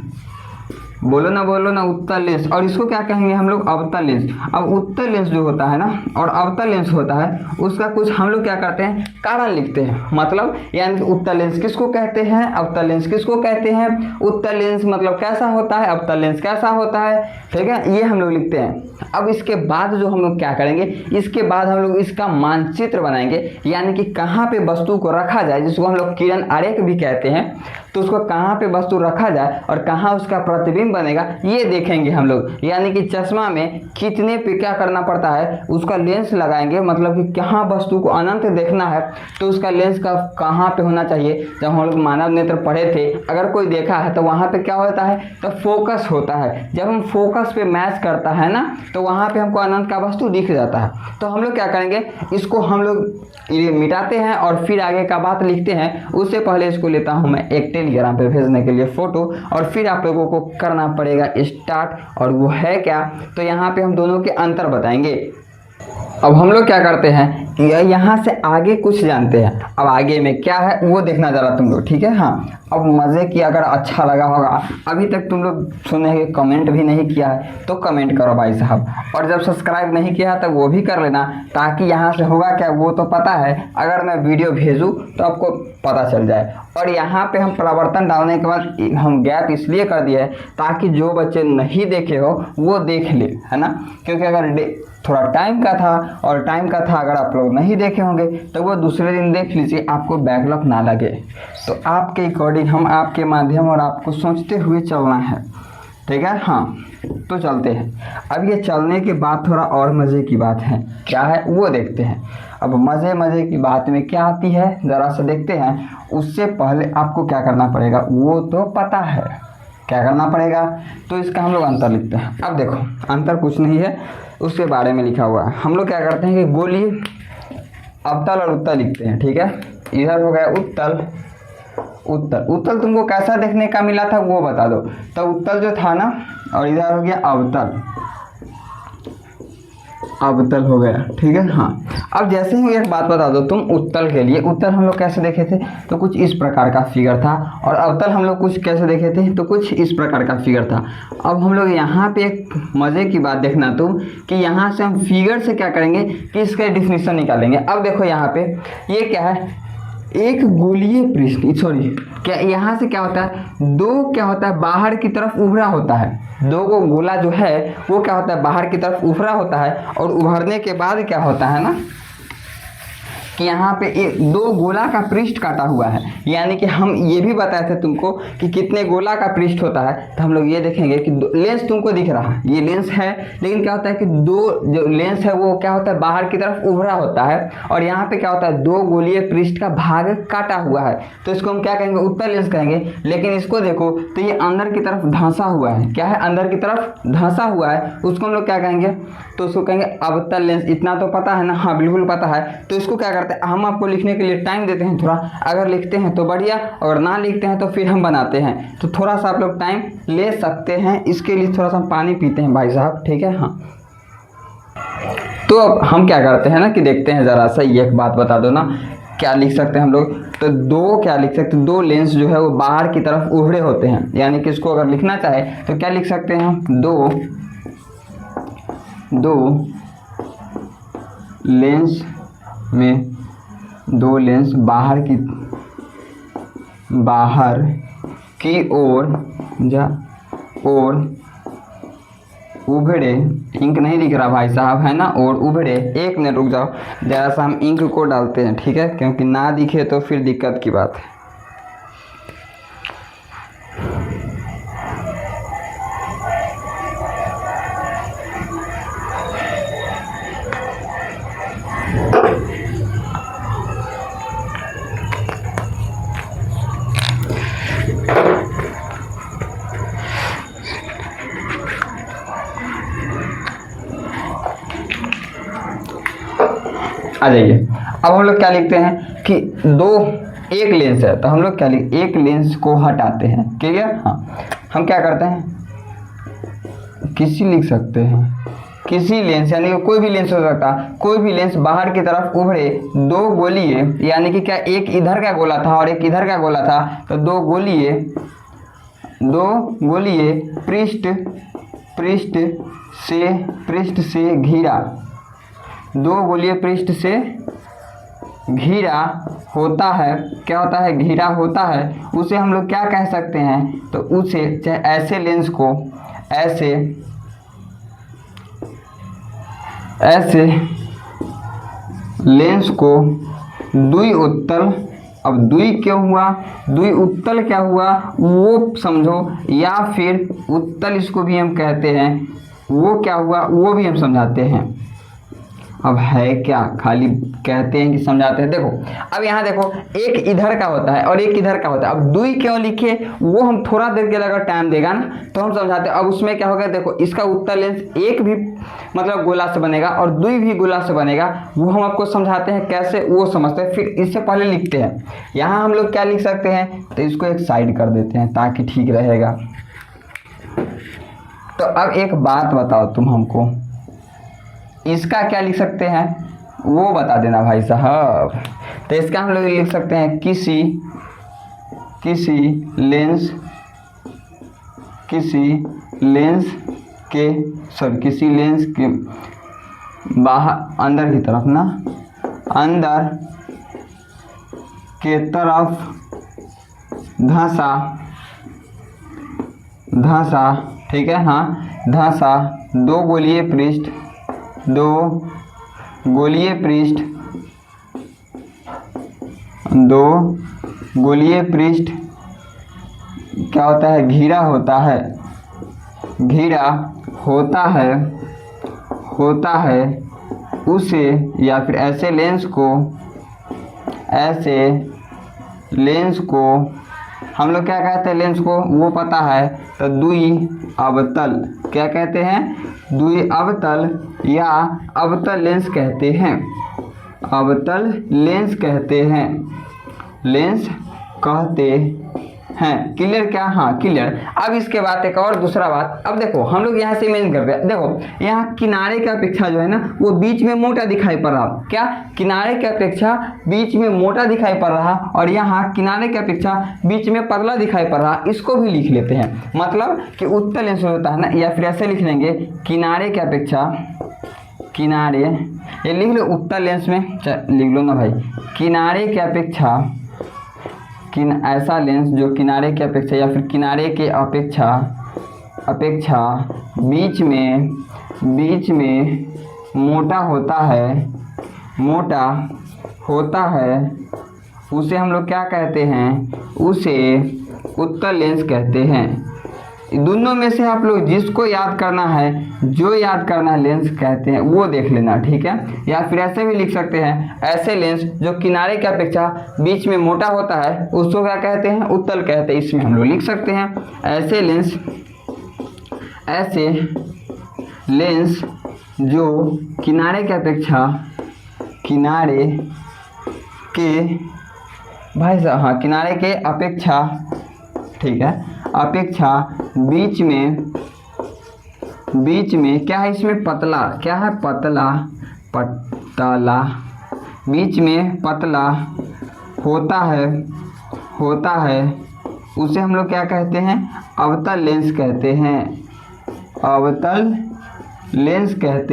बोलो ना उत्तल लेंस। और इसको क्या कहेंगे हम लोग, अवतल लेंस। अब उत्तल लेंस जो होता है ना और अवतल लेंस होता है, उसका कुछ हम लोग क्या करते हैं, कारण लिखते हैं। मतलब यानी उत्तल लेंस किसको कहते हैं, अवतल लेंस किसको कहते हैं। उत्तल लेंस मतलब कैसा होता है, अवतल लेंस कैसा होता है, ठीक है, ये हम लोग लिखते हैं। अब इसके बाद जो हम लोग क्या करेंगे, इसके बाद हम लोग इसका मानचित्र बनाएंगे, यानी कि कहाँ पे वस्तु को रखा जाए, जिसको हम लोग किरण आरेख भी कहते हैं। तो उसको कहाँ पे वस्तु रखा जाए और कहाँ उसका प्रतिबिंब बनेगा, ये देखेंगे हम लोग। यानी कि चश्मा में खींचने पे क्या करना पड़ता है, उसका लेंस लगाएंगे, मतलब कि कहाँ वस्तु को अनंत देखना है तो उसका लेंस का कहाँ पे होना चाहिए। जब हम लोग मानव नेत्र पढ़े थे, अगर कोई देखा है तो वहाँ पे क्या होता है, तो फोकस होता है। जब हम फोकस पे मैच करता है ना, तो वहाँ पे हमको अनंत का वस्तु दिख जाता है। तो हम लोग क्या करेंगे, इसको हम लोग ये मिटाते हैं और फिर आगे का बात लिखते हैं। उससे पहले इसको लेता हूँ मैं एक टेलीग्राम पे भेजने के लिए फ़ोटो, और फिर आप लोगों को करना पड़ेगा स्टार्ट। और वो है क्या, तो यहाँ पे हम दोनों के अंतर बताएंगे। अब हम लोग क्या करते हैं, यहाँ से आगे कुछ जानते हैं। अब आगे में क्या है वो देखना जरा तुम लोग, ठीक है। हाँ, अब मज़े की अगर अच्छा लगा होगा, अभी तक तुम लोग सुने हैं, कमेंट भी नहीं किया है तो कमेंट करो भाई साहब, और जब सब्सक्राइब नहीं किया है तो वो भी कर लेना, ताकि यहाँ से होगा क्या वो तो पता है, अगर मैं वीडियो भेजूँ तो आपको पता चल जाए। और यहाँ पे हम परिवर्तन डालने के बाद हम गैप इसलिए कर दिए है ताकि जो बच्चे नहीं देखे हो वो देख ले, है ना। क्योंकि अगर थोड़ा टाइम का था और टाइम का था, अगर आप लोग नहीं देखे होंगे तो वो दूसरे दिन देख लीजिए, आपको बैकलॉग ना लगे। तो आपके अकॉर्डिंग हम आपके माध्यम और आपको सोचते हुए चलना है, ठीक है। हाँ, तो चलते हैं। अब ये चलने के बाद थोड़ा और मज़े की बात है, क्या है वो देखते हैं। अब मज़े की बात में क्या आती है ज़रा सा देखते हैं। उससे पहले आपको क्या करना पड़ेगा वो तो पता है, क्या करना पड़ेगा। तो इसका हम लोग अंतर लिखते हैं। अब देखो, अंतर कुछ नहीं है, उसके बारे में लिखा हुआ है। हम लोग क्या करते हैं कि गोली अवतल और उत्तल लिखते हैं, ठीक है। इधर हो गया उत्तल, उत्तल तुमको कैसा देखने का मिला था वो बता दो। तो उत्तल जो था ना, और इधर हो गया अवतल, अवतल हो गया, ठीक है। हाँ, अब जैसे ही एक बात बता दो तुम, उत्तल के लिए, उत्तल हम लोग कैसे देखे थे तो कुछ इस प्रकार का फिगर था, और अवतल हम लोग कुछ कैसे देखे थे तो कुछ इस प्रकार का फिगर था। अब हम लोग यहाँ पे एक मज़े की बात देखना तुम, कि यहाँ से हम फिगर से क्या करेंगे कि इसका डिफिनीशन निकालेंगे। अब देखो यहाँ पे ये क्या है, एक गोलीय पृष्ठ, सॉरी क्या यहाँ से क्या होता है, दो क्या होता है बाहर की तरफ उभरा होता है, दो को गोला जो है वो क्या होता है बाहर की तरफ उभरा होता है, और उभरने के बाद क्या होता है ना कि यहाँ पे एक दो गोला का पृष्ठ काटा हुआ है। यानी कि हम ये भी बताए थे तुमको कि कितने गोला का पृष्ठ होता है, तो हम लोग ये देखेंगे कि लेंस तुमको दिख रहा है, ये लेंस है, लेकिन क्या होता है कि दो जो लेंस है वो क्या होता है बाहर की तरफ उभरा होता है, और यहाँ पे क्या होता है दो गोलीय पृष्ठ का भाग काटा हुआ है, तो इसको हम क्या कहेंगे उत्तल लेंस कहेंगे। लेकिन इसको देखो तो ये अंदर की तरफ धंसा हुआ है, क्या है अंदर की तरफ धंसा हुआ है, उसको हम लोग क्या कहेंगे तो उसको कहेंगे अवतल लेंस। इतना तो पता है ना, हाँ बिल्कुल पता है। तो इसको क्या करते हैं हम आपको लिखने के लिए टाइम देते हैं थोड़ा, अगर लिखते हैं तो बढ़िया, और ना लिखते हैं तो फिर हम बनाते हैं, तो थोड़ा सा आप लोग टाइम ले सकते हैं। इसके लिए थोड़ा सा पानी पीते हैं भाई साहब, ठीक है। हाँ, तो अब हम क्या करते हैं ना कि देखते हैं ज़रा सा, ये एक बात बता दो ना क्या लिख सकते हैं हम लोग, तो दो क्या लिख सकते हैं, दो लेंस जो है वो बाहर की तरफ उभरे होते हैं। यानी कि इसको अगर लिखना चाहे तो क्या लिख सकते हैं हम, दो लेंस में दो लेंस बाहर की ओर उभरे, इंक नहीं लिख रहा भाई साहब है ना, और उभरे। एक मिनट रुक जाओ, जरा सा हम इंक को डालते हैं, ठीक है, क्योंकि ना दिखे तो फिर दिक्कत की बात है। आ जाइए, अब हम लोग क्या लिखते हैं कि एक लेंस है, तो हम लोग क्या एक लेंस को हटाते हैं, ठीक है। हाँ, हम क्या करते हैं लिख सकते हैं किसी लेंस, यानी कि कोई भी लेंस हो सकता है, कोई भी लेंस बाहर की तरफ उभरे दो गोलीय, यानी कि क्या एक इधर का गोला था और एक इधर का गोला था, तो दो गोलीय पृष्ठ से घिरा, दो गोलीय पृष्ठ से घिरा होता है, क्या होता है घिरा होता है, उसे हम लोग क्या कह सकते हैं तो उसे चाहे ऐसे लेंस को ऐसे लेंस को द्विउत्तल, अब द्वि क्यों हुआ, द्विउत्तल क्या हुआ वो समझो, या फिर उत्तल इसको भी हम कहते हैं, वो क्या हुआ वो भी हम समझाते हैं। अब है क्या खाली कहते हैं कि समझाते हैं। देखो अब यहाँ देखो एक इधर का होता है और एक इधर का होता है, अब दुई क्यों लिखे वो हम थोड़ा देर के अगर टाइम देगा ना तो हम समझाते हैं। अब उसमें क्या होगा, देखो इसका उत्तर लेंस एक भी मतलब गोला से बनेगा और दुई भी गोला से बनेगा, वो हम आपको समझाते हैं कैसे वो समझते हैं। फिर इससे पहले लिखते हैं यहाँ हम लोग क्या लिख सकते हैं, तो इसको एक साइड कर देते हैं ताकि ठीक रहेगा। तो अब एक बात बताओ तुम हमको, इसका क्या लिख सकते हैं, वो बता देना भाई साहब। तो इसका हम लोग लिख सकते हैं किसी लेंस के बाहर अंदर की तरफ ना, अंदर के तरफ धंसा, ठीक है, हाँ, धंसा दो गोलीय पृष्ठ क्या होता है, घिरा होता है उसे, या फिर ऐसे लेंस को हम लोग क्या कहते हैं, लेंस को वो पता है, तो द्वि अवतल क्या कहते हैं, द्वि अवतल या अवतल लेंस कहते हैं, क्लियर क्या, हाँ क्लियर। अब इसके बाद एक और दूसरा बात, अब देखो हम लोग यहाँ से इमेजिन करते हैं, देखो यहाँ किनारे की अपेक्षा जो है ना वो बीच में मोटा दिखाई पड़ रहा, क्या, किनारे की अपेक्षा बीच में मोटा दिखाई पड़ रहा, और यहाँ किनारे की अपेक्षा बीच में पतला दिखाई पड़ रहा, इसको भी लिख लेते हैं। मतलब कि उत्तल लेंस होता है ना, या फिर ऐसे लिख लेंगे किनारे की अपेक्षा, ये लिख लो उत्तल लेंस में लिख लो ना भाई, किनारे की अपेक्षा, ऐसा लेंस जो किनारे की अपेक्षा या फिर किनारे के अपेक्षा बीच में मोटा होता है, उसे हम लोग क्या कहते हैं, उसे उत्तल लेंस कहते हैं। दोनों में से आप लोग जिसको याद करना है, जो याद करना है लेंस कहते हैं वो देख लेना, ठीक है। या फिर ऐसे भी लिख सकते हैं, ऐसे लेंस जो किनारे की अपेक्षा बीच में मोटा होता है उसको क्या कहते हैं, उत्तल कहते हैं। इसमें हम लोग लिख सकते हैं ऐसे लेंस जो किनारे की अपेक्षा, किनारे के अपेक्षा, ठीक है, अपेक्षा बीच में क्या है, इसमें पतला, क्या है, पतला बीच में पतला होता है, उसे हम लोग क्या कहते हैं, अवतल लेंस कहते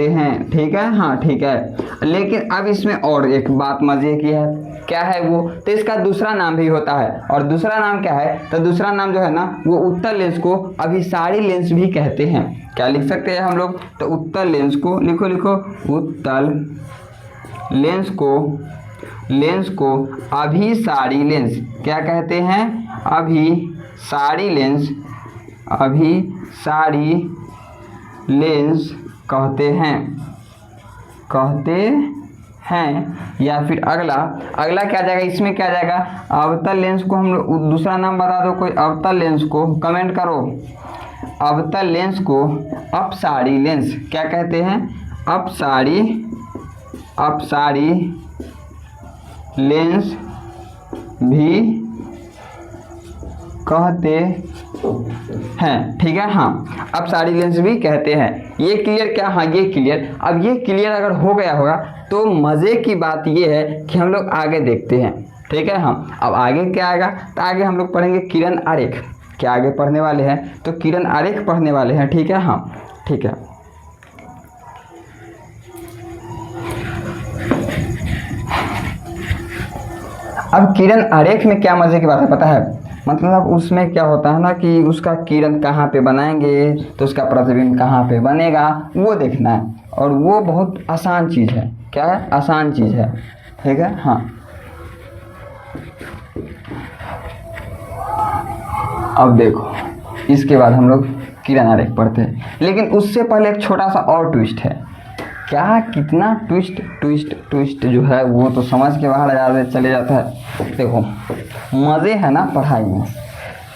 हैं, ठीक है, हाँ ठीक है। लेकिन अब इसमें और एक बात मजे की है, क्या है वो, तो इसका दूसरा नाम भी होता है, और दूसरा नाम क्या है, तो दूसरा नाम जो है ना वो उत्तल लेंस को अभिसारी लेंस भी कहते हैं। क्या लिख सकते हैं हम लोग, तो उत्तल लेंस को लिखो उत्तल लेंस को अभिसारी लेंस क्या कहते हैं, अभिसारी लेंस कहते हैं। या फिर अगला क्या जाएगा, इसमें क्या जाएगा, अवतल लेंस को हम लोग दूसरा नाम बता दो कोई, अवतल लेंस को कमेंट करो, अवतल लेंस को अपसारी लेंस क्या कहते हैं, अपसारी लेंस भी कहते हैं, ठीक है, हाँ अपसारी लेंस भी कहते हैं। ये क्लियर क्या, हाँ ये क्लियर। अब ये क्लियर अगर हो गया होगा तो मज़े की बात ये है कि हम लोग आगे देखते हैं, ठीक है। हम अब आगे क्या आएगा, तो आगे हम लोग पढ़ेंगे किरण आरेख, क्या आगे पढ़ने वाले हैं, तो किरण आरेख पढ़ने वाले हैं, ठीक है, हाँ ठीक है। अब किरण आरेख में क्या मज़े की बात है पता है, मतलब उसमें क्या होता है ना कि उसका किरण कहाँ पे बनाएंगे, तो उसका प्रतिबिंब कहाँ पे बनेगा वो देखना है, और वो बहुत आसान चीज़ है। क्या है, आसान चीज़ है, ठीक है, हाँ। अब देखो इसके बाद हम लोग किरण आरेख पढ़ते हैं, लेकिन उससे पहले एक छोटा सा और ट्विस्ट है। क्या, कितना ट्विस्ट जो है वो तो समझ के बाहर चले जाता है। देखो मज़े है ना पढ़ाई में,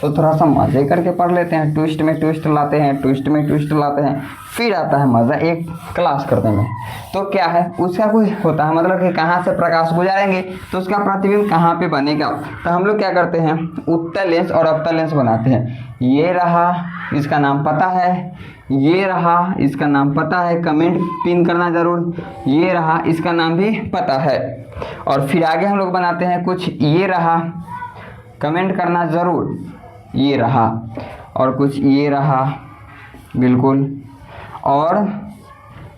तो थोड़ा सा मजे करके पढ़ लेते हैं, ट्विस्ट में ट्विस्ट लाते हैं, ट्विस्ट में ट्विस्ट लाते हैं, फिर आता है मज़ा एक क्लास करने में। तो क्या है उसका कुछ होता है, मतलब कि कहाँ से प्रकाश गुजारेंगे तो उसका प्रतिबिंब कहाँ पे बनेगा। तो हम लोग क्या करते हैं, उत्तल लेंस और अवतल लेंस बनाते हैं। ये रहा, इसका नाम पता है, ये रहा, इसका नाम पता है, कमेंट पिन करना ज़रूर। ये रहा, इसका नाम भी पता है। और फिर आगे हम लोग बनाते हैं कुछ, ये रहा, कमेंट करना ज़रूर, ये रहा, और कुछ ये रहा बिल्कुल, और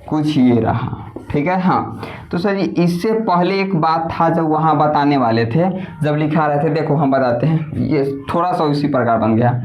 कुछ ये रहा, ठीक है। हाँ तो सर जी इससे पहले एक बात था जब वहाँ बताने वाले थे, जब लिखा रहे थे, देखो हम बताते हैं, ये थोड़ा सा उसी प्रकार बन गया।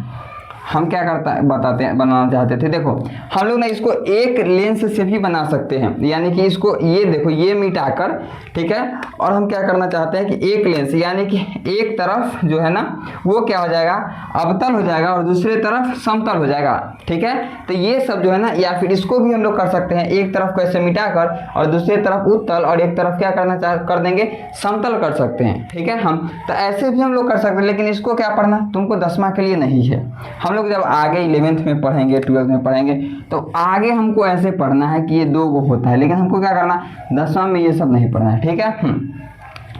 हम क्या बताते हैं, बनाना चाहते थे, देखो हम लोग ना इसको एक लेंस से भी बना सकते हैं, यानी कि इसको ये देखो ये मिटाकर, ठीक है, और हम क्या करना चाहते हैं कि एक लेंस यानी कि एक तरफ जो है ना वो क्या हो जाएगा, अवतल हो जाएगा और दूसरे तरफ समतल हो जाएगा, ठीक है। तो ये सब जो है ना, या फिर इसको भी हम लोग कर सकते हैं, एक तरफ को ऐसे मिटाकर और दूसरी तरफ उत्तल और एक तरफ क्या कर देंगे, समतल कर सकते हैं, ठीक है। हम तो ऐसे भी हम लोग कर सकते हैं, लेकिन इसको क्या पढ़ना तुमको 10वां के लिए नहीं है। हम लोग जब आगे 11th में पढ़ेंगे, 12th में पढ़ेंगे, तो आगे हमको ऐसे पढ़ना है कि ये 2 गो होता है, लेकिन हमको क्या करना, 10वां में ये सब नहीं पढ़ना है, ठीक है।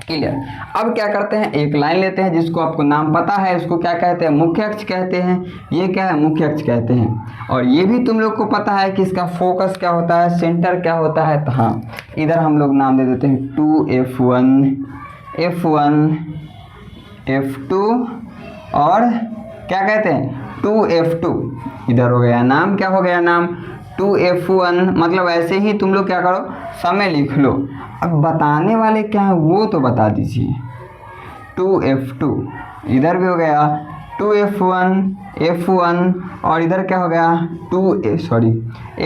क्लियर। अब क्या करते हैं, एक लाइन लेते हैं जिसको आपको नाम पता है, इसको क्या कहते हैं, मुख्य अक्ष कहते हैं। ये क्या है, मुख्य अक्ष कहते हैं। और ये भी तुम लोग को पता है कि इसका फोकस क्या होता है, सेंटर क्या होता है। तो हाँ इधर हम लोग नाम दे देते हैं 2F1, F1, F2 और क्या कहते हैं 2F2। इधर हो गया नाम, क्या हो गया नाम 2F1। मतलब ऐसे ही तुम लोग क्या करो, समय लिख लो। अब बताने वाले क्या है वो तो बता दीजिए। 2F2 इधर भी हो गया, 2F1, F1 और इधर क्या हो गया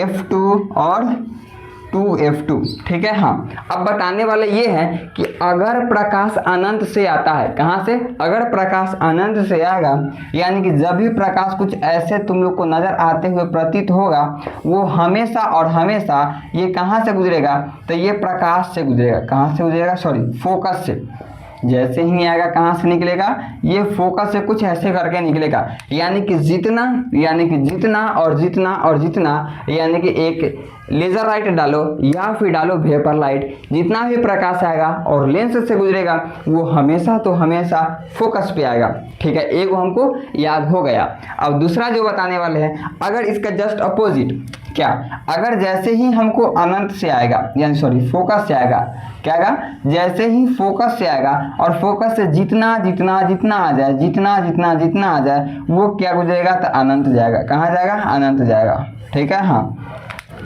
F2 और 2F2, ठीक है। हाँ अब बताने वाले ये है कि अगर प्रकाश अनंत से आता है, कहाँ से, अगर प्रकाश अनंत से आएगा, यानी कि जब भी प्रकाश कुछ ऐसे तुम लोग को नज़र आते हुए प्रतीत होगा, वो हमेशा और हमेशा ये कहाँ से गुजरेगा, तो ये प्रकाश से गुजरेगा। कहाँ से गुजरेगा, फोकस से। जैसे ही आएगा कहाँ से निकलेगा, ये फोकस से कुछ ऐसे करके निकलेगा। यानी कि जितना और जितना और जितना, यानी कि एक लेज़र लाइट डालो या फिर डालो वेपर लाइट, जितना भी प्रकाश आएगा और लेंस से गुजरेगा वो हमेशा तो हमेशा फोकस पे आएगा, ठीक है। एक हमको याद हो गया। अब दूसरा जो बताने वाले हैं, अगर इसका जस्ट अपोजिट क्या, अगर जैसे ही हमको अनंत से आएगा, यानी फोकस से आएगा, क्या आएगा, जैसे ही फोकस से आएगा और फोकस से जितना आ जाए, जितना आ जाए वो क्या गुजरेगा, तो अनंत जाएगा। कहाँ जाएगा, अनंत जाएगा, ठीक है। हाँ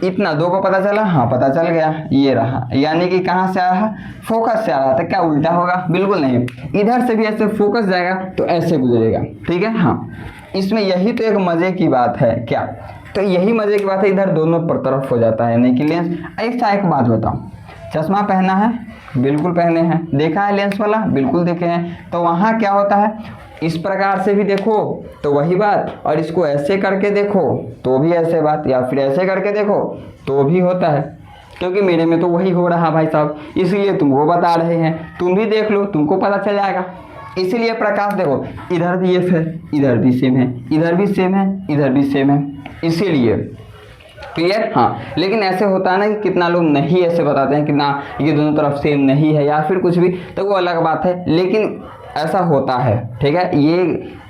इतना 2 को पता चला, हाँ पता चल गया। ये रहा, यानी कि कहाँ से आ रहा, फोकस से आ रहा था, क्या उल्टा होगा, बिल्कुल नहीं। इधर से भी ऐसे फोकस जाएगा तो ऐसे गुजरेगा, ठीक है। हाँ इसमें यही तो एक मज़े की बात है, क्या, तो यही मज़े की बात है, इधर दोनों पर तरफ हो जाता है, यानी कि लेंस। ऐसा एक बात बताओ, चश्मा पहना है, बिल्कुल पहने हैं, देखा है लेंस वाला, बिल्कुल देखे हैं। तो वहाँ क्या होता है, इस प्रकार से भी देखो तो वही बात, और इसको ऐसे करके देखो तो भी ऐसे बात, या फिर ऐसे करके देखो तो भी होता है। क्योंकि मेरे में तो वही हो रहा भाई साहब, इसलिए तुमको बता रहे हैं, तुम भी देख लो, तुमको पता चल जाएगा। इसीलिए प्रकाश देखो, इधर भी एफ है, इधर भी सेम है, इधर भी सेम है, इधर भी सेम है, इसीलिए। क्लियर। हाँ लेकिन ऐसे होता है ना कि कितना लोग नहीं ऐसे बताते हैं कि ना ये दोनों तरफ सेम नहीं है या फिर कुछ भी, तो वो अलग बात है, लेकिन ऐसा होता है, ठीक है। ये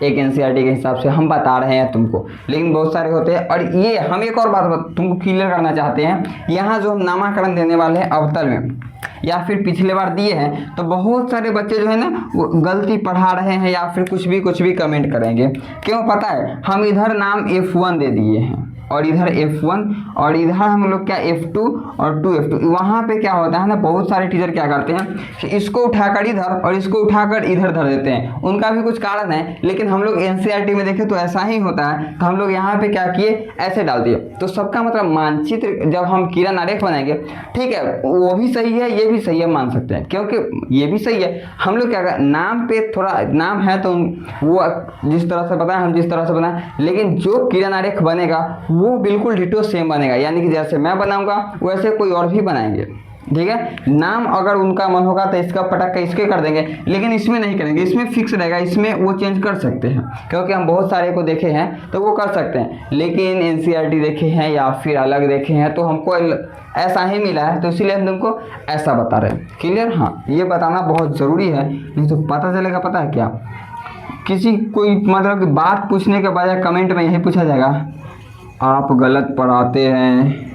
एक एनसीईआरटी के हिसाब से हम बता रहे हैं तुमको, लेकिन बहुत सारे होते हैं। और ये हम एक और बात तुमको क्लियर करना चाहते हैं, यहाँ जो हम नामाकरण देने वाले हैं अवतल में, या फिर पिछले बार दिए हैं, तो बहुत सारे बच्चे जो है ना वो गलती पढ़ा रहे हैं या फिर कुछ भी कमेंट करेंगे। क्यों पता है, हम इधर नाम F1 दे दिए हैं और इधर F1 और इधर हम लोग क्या F2 और 2F2। वहाँ पे क्या होता है ना, बहुत सारे टीचर क्या करते हैं, इसको उठाकर इधर और इसको उठाकर इधर धर देते हैं। उनका भी कुछ कारण है, लेकिन हम लोग एनसीईआरटी में देखें तो ऐसा ही होता है। तो हम लोग यहाँ पे क्या किए, ऐसे डाल दिए। तो सबका मतलब मानचित्र जब हम किरण आरेख बनाएंगे, ठीक है, वो भी सही है, ये भी सही है, मान सकते हैं, क्योंकि ये भी सही है। हम लोग क्या करें, नाम पे थोड़ा नाम है तो वो जिस तरह से बताएं, हम जिस तरह से बनाएं, लेकिन जो किरण आरेख बनेगा वो बिल्कुल डिटो सेम बनेगा। यानी कि जैसे मैं बनाऊंगा वैसे कोई और भी बनाएंगे, ठीक है। नाम अगर उनका मन होगा तो इसका पटक के इसके कर देंगे, लेकिन इसमें नहीं करेंगे, इसमें फिक्स रहेगा, इसमें वो चेंज कर सकते हैं क्योंकि हम बहुत सारे को देखे हैं तो वो कर सकते हैं, लेकिन एनसीईआरटी देखे हैं या फिर अलग देखे हैं तो हमको ऐसा ही मिला है, तो इसीलिए हम तुमको ऐसा बता रहे हैं। क्लियर? हाँ, ये बताना बहुत ज़रूरी है, नहीं तो पता चलेगा, पता है क्या, किसी कोई मतलब कि बात पूछने के बजाय कमेंट में यही पूछा जाएगा, आप गलत पढ़ाते हैं,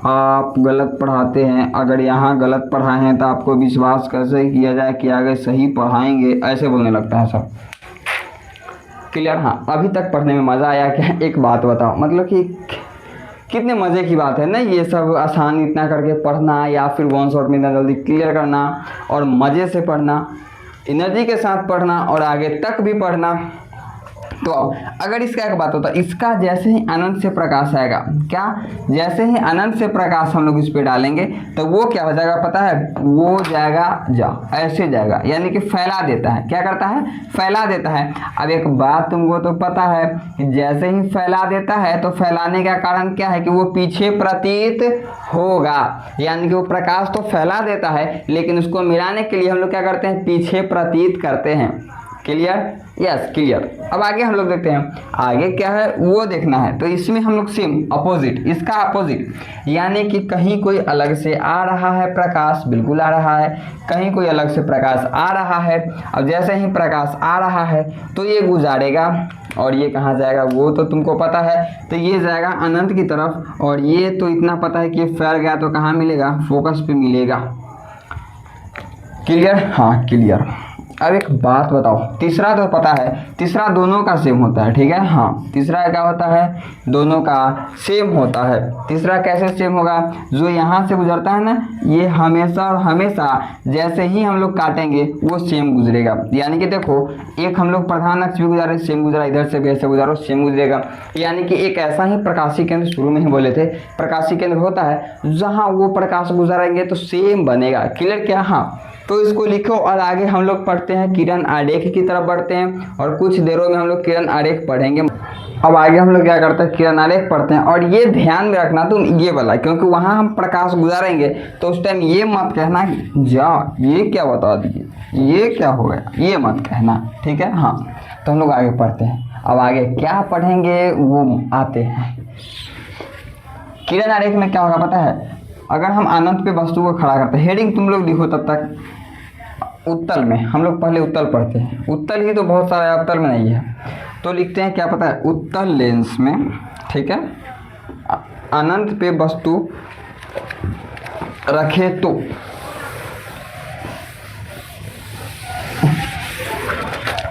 आप गलत पढ़ाते हैं, अगर यहाँ गलत पढ़ाए हैं तो आपको विश्वास कैसे किया जाए कि आगे सही पढ़ाएंगे, ऐसे बोलने लगता है सब। क्लियर? हाँ, अभी तक पढ़ने में मज़ा आया क्या? एक बात बताओ, मतलब कि कितने मज़े की बात है ना ये सब, आसान इतना करके पढ़ना या फिर वन शॉट में इतना जल्दी क्लियर करना और मज़े से पढ़ना, एनर्जी के साथ पढ़ना और आगे तक भी पढ़ना। तो अगर इसका एक बात होता है, इसका जैसे ही अनंत से प्रकाश आएगा, क्या जैसे ही अनंत से प्रकाश हम लोग इस पे डालेंगे तो वो क्या हो जाएगा पता है, वो जाएगा ऐसे जाएगा, यानी कि फैला देता है। क्या करता है? फैला देता है। अब एक बात तुमको तो पता है कि जैसे ही फैला देता है तो फैलाने का कारण क्या है कि वो पीछे प्रतीत होगा, यानी कि वो प्रकाश तो फैला देता है लेकिन उसको मिलाने के लिए हम लोग क्या करते हैं, पीछे प्रतीत करते हैं। क्लियर? Yes, clear. अब आगे हम लोग देखते हैं, आगे क्या है वो देखना है। तो इसमें हम लोग सेम अपोजिट, इसका अपोजिट, यानी कि कहीं कोई अलग से आ रहा है प्रकाश, बिल्कुल आ रहा है, कहीं कोई अलग से प्रकाश आ रहा है। अब जैसे ही प्रकाश आ रहा है तो ये गुजारेगा और ये कहाँ जाएगा वो तो तुमको पता है, तो ये जाएगा अनंत की तरफ, और ये तो इतना पता है कि फैल गया तो कहाँ मिलेगा, फोकस पे मिलेगा। क्लियर? हाँ, क्लियर। अब एक बात बताओ, तीसरा तो पता है, तीसरा दोनों का सेम होता है, ठीक है। हाँ, तीसरा क्या होता है, दोनों का सेम होता है। तीसरा कैसे सेम होगा, जो यहाँ से गुजरता है ना, ये हमेशा और हमेशा जैसे ही हम लोग काटेंगे वो सेम गुजरेगा। यानी कि देखो, एक हम लोग प्रधान अक्ष भी गुजारे, सेम गुजरा, इधर से भी ऐसे गुजारो, सेम गुजरेगा। यानी कि एक ऐसा ही प्रकाशीय केंद्र, शुरू में ही बोले थे प्रकाशीय केंद्र होता है, जहाँ वो प्रकाश गुजारेंगे तो सेम बनेगा। क्लियर? क्या? हाँ, तो इसको लिखो और आगे हम लोग पढ़ते हैं, किरण आरेख की तरफ बढ़ते हैं और कुछ देरों में हम लोग किरण आरेख पढ़ेंगे। अब आगे हम लोग क्या करते हैं, किरण आरेख पढ़ते हैं। और ये ध्यान में रखना तुम ये वाला, क्योंकि वहाँ हम प्रकाश गुजारेंगे तो उस टाइम ये मत कहना जा ये क्या बता दिए, ये क्या हो गया, ये मत कहना, ठीक है। हाँ, तो हम लोग आगे पढ़ते हैं। अब आगे क्या पढ़ेंगे वो आते हैं। किरण आरेख में क्या होगा पता है, अगर हम अनंत पे वस्तु को खड़ा करते हैं, हेडिंग तुम लोग लिखो तब तक। उत्तल में हम लोग पहले उत्तल पढ़ते हैं, उत्तल ही तो बहुत सारा है, उत्तल में नहीं है, तो लिखते हैं क्या पता है, उत्तल लेंस में, ठीक है, अनंत पे वस्तु रखे तो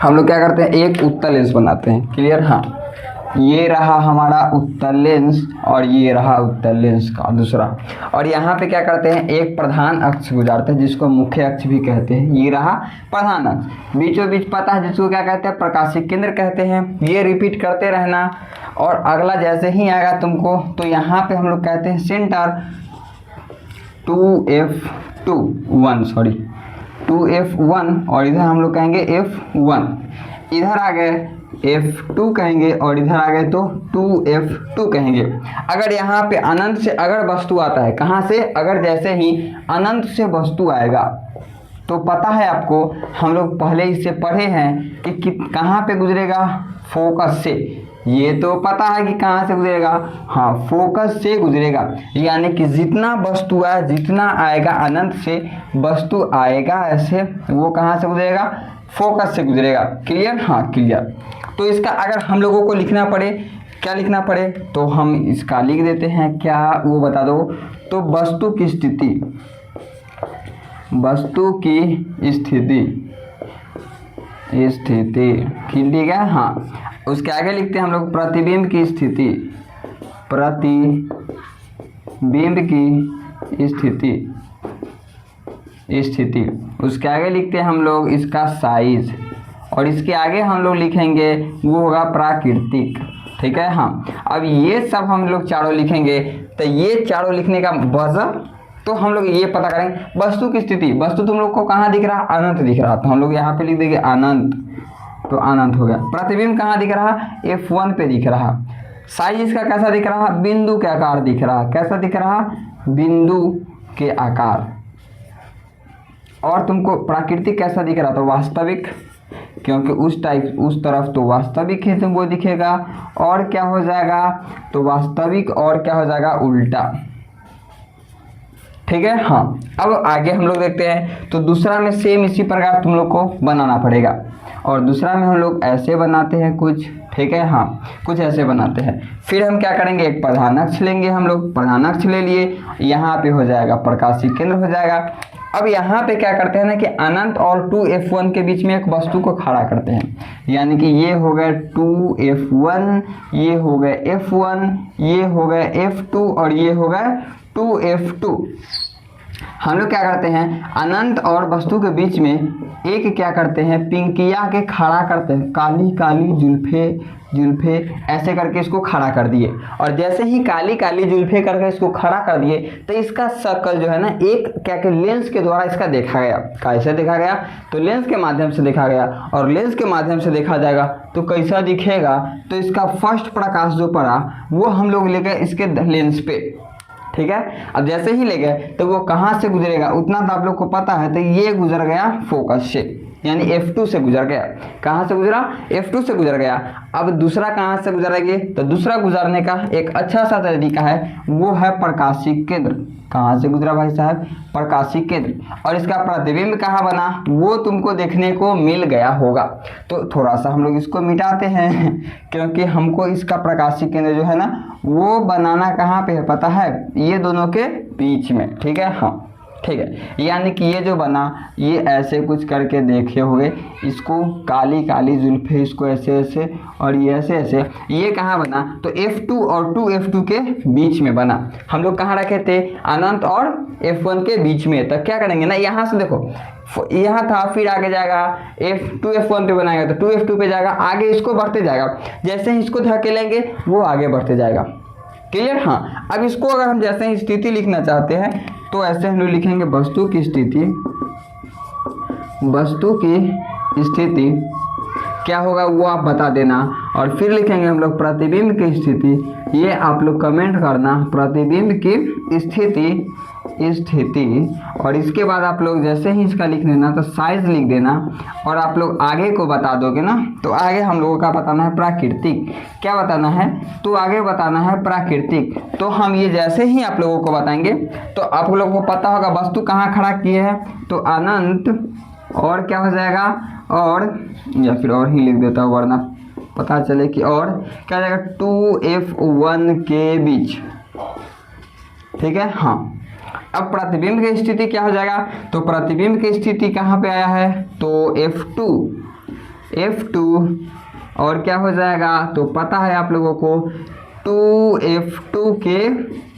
हम लोग क्या करते हैं, एक उत्तल लेंस बनाते हैं। क्लियर? हाँ, ये रहा हमारा उत्तल लेंस और ये रहा उत्तल लेंस का दूसरा, और यहाँ पे क्या करते हैं, एक प्रधान अक्ष गुजारते हैं जिसको मुख्य अक्ष भी कहते हैं। ये रहा प्रधान अक्ष, बीचों बीच पता है जिसको क्या कहते हैं, प्रकाशीय केंद्र कहते हैं। ये रिपीट करते रहना, और अगला जैसे ही आएगा तुमको तो यहाँ पे हम लोग कहते हैं सेंटर 2F1, और इधर हम लोग कहेंगे F1, इधर आ गए F2 कहेंगे, और इधर आ गए तो 2F2 कहेंगे। अगर यहाँ पे अनंत से अगर वस्तु आता है, कहाँ से, अगर जैसे ही अनंत से वस्तु आएगा तो पता है आपको, हम लोग पहले इससे पढ़े हैं कि कहाँ पे गुजरेगा, फोकस से। ये तो पता है कि कहाँ से गुजरेगा, हाँ, फोकस से गुजरेगा। यानी कि जितना वस्तु आए, जितना आएगा अनंत से वस्तु आएगा ऐसे, वो कहाँ से गुजरेगा, फोकस से गुजरेगा। क्लियर? हाँ, क्लियर। तो इसका अगर हम लोगों को लिखना पड़े, क्या लिखना पड़े, तो हम इसका लिख देते हैं, क्या वो बता दो। तो वस्तु की स्थिति, वस्तु की स्थिति ठीक है। हाँ, उसके आगे लिखते हैं हम लोग प्रतिबिंब की स्थिति, प्रतिबिंब की स्थिति। उसके आगे लिखते हैं हम लोग इसका साइज, और इसके आगे हम लोग लिखेंगे वो होगा प्राकृतिक, ठीक है। हाँ, अब ये सब हम लोग चारों लिखेंगे, तो ये चारों लिखने का वजह तो हम लोग ये पता करेंगे। वस्तु की स्थिति, वस्तु तुम लोग को कहाँ दिख रहा, अनंत दिख रहा, तो हम लोग यहाँ पे लिख देंगे अनंत, तो अनंत हो गया। प्रतिबिंब कहाँ दिख रहा, F1 पे दिख रहा। साइज इसका कैसा दिख रहा, बिंदु के आकार दिख रहा, कैसा दिख रहा, बिंदु के आकार, और तुमको प्राकृतिक कैसा दिख रहा था, वास्तविक, क्योंकि उस तरफ तो वास्तविक ही तुमको दिखेगा। और क्या हो जाएगा, तो वास्तविक और क्या हो जाएगा, उल्टा। ठीक है। हाँ, अब आगे हम लोग देखते हैं। तो दूसरा में सेम इसी प्रकार तुम लोग को बनाना पड़ेगा। और दूसरा में हम लोग ऐसे बनाते हैं कुछ, ठीक है। हाँ, कुछ ऐसे बनाते हैं। फिर हम क्या करेंगे, एक प्रधानाक्ष लेंगे हम लोग। प्रधानाक्ष ले लिए, यहाँ पे हो जाएगा प्रकाशिक केंद्र हो जाएगा। अब यहाँ पे क्या करते हैं ना कि अनंत और 2F1 के बीच में एक वस्तु को खड़ा करते हैं। यानी कि ये हो गया 2F1, ये हो गया F1, ये हो गया F2 और ये हो गया 2F2। हम लोग क्या करते हैं, अनंत और वस्तु के बीच में एक क्या करते हैं, पिंकिया के खड़ा करते हैं। काली काली जुल्फे ऐसे करके इसको खड़ा कर दिए। और जैसे ही काली काली जुल्फे करके इसको खड़ा कर दिए तो इसका शक्ल जो है ना, एक क्या के लेंस के द्वारा इसका देखा गया। कैसे देखा गया, तो लेंस के माध्यम से देखा गया। और लेंस के माध्यम से देखा जाएगा तो कैसा दिखेगा, तो इसका फर्स्ट प्रकाश जो पड़ा वो हम लोग ले गए इसके लेंस पे। ठीक है। अब जैसे ही ले गए तो वो कहाँ से गुजरेगा, उतना तो आप लोग को पता है। तो ये गुजर गया फोकस से, यानी F2 से गुजर गया। कहाँ से गुजरा, F2 से गुजर गया। अब दूसरा कहाँ से गुजरेगी, तो दूसरा गुजरने का एक अच्छा सा तरीका है, वो है प्रकाशिक केंद्र। कहाँ से गुजरा भाई साहब, प्रकाशिक केंद्र। और इसका प्रतिबिंब कहाँ बना, वो तुमको देखने को मिल गया होगा। तो थोड़ा सा हम लोग इसको मिटाते हैं क्योंकि हमको इसका प्रकाशिक केंद्र जो है ना, वो बनाना कहाँ पे है पता है, ये दोनों के बीच में। ठीक है। हाँ, ठीक है। यानी कि ये जो बना, ये ऐसे कुछ करके देखे होंगे, इसको काली काली जुल्फे, इसको ऐसे ऐसे और ये ऐसे ऐसे, ये कहाँ बना, तो F2 और 2F2 के बीच में बना। हम लोग कहाँ रखे थे, अनंत और F1 के बीच में। तो क्या करेंगे ना, यहाँ से देखो, यहाँ था, फिर आगे जाएगा F2F1 पे बनाएगा तो 2F2 पे जाएगा, आगे इसको बढ़ते जाएगा। जैसे ही इसको धकेलेंगे वो आगे बढ़ते जाएगा। क्लियर। हाँ, अब इसको अगर हम जैसे ही स्थिति लिखना चाहते हैं तो ऐसे हम लोग लिखेंगे, वस्तु की स्थिति क्या होगा वो आप बता देना। और फिर लिखेंगे हम लोग प्रतिबिंब की स्थिति, ये आप लोग कमेंट करना, प्रतिबिंब की स्थिति। और इसके बाद आप लोग जैसे ही इसका लिख देना तो साइज लिख देना। और आप लोग आगे को बता दोगे ना, तो आगे हम लोगों का बताना है प्राकृतिक। क्या बताना है, तो आगे बताना है प्राकृतिक। तो हम ये जैसे ही आप लोगों को बताएंगे तो आप लोगों को पता होगा वस्तु कहाँ खड़ा किए हैं, तो अनंत और क्या हो जाएगा, और या फिर और ही लिख देता हूँ वरना पता चले कि और क्या जाएगा, 2F1 के बीच। ठीक है। हाँ, अब प्रतिबिंब की स्थिति क्या हो जाएगा, तो प्रतिबिंब की स्थिति कहाँ पे आया है, तो F2 और क्या हो जाएगा, तो पता है आप लोगों को 2F2 के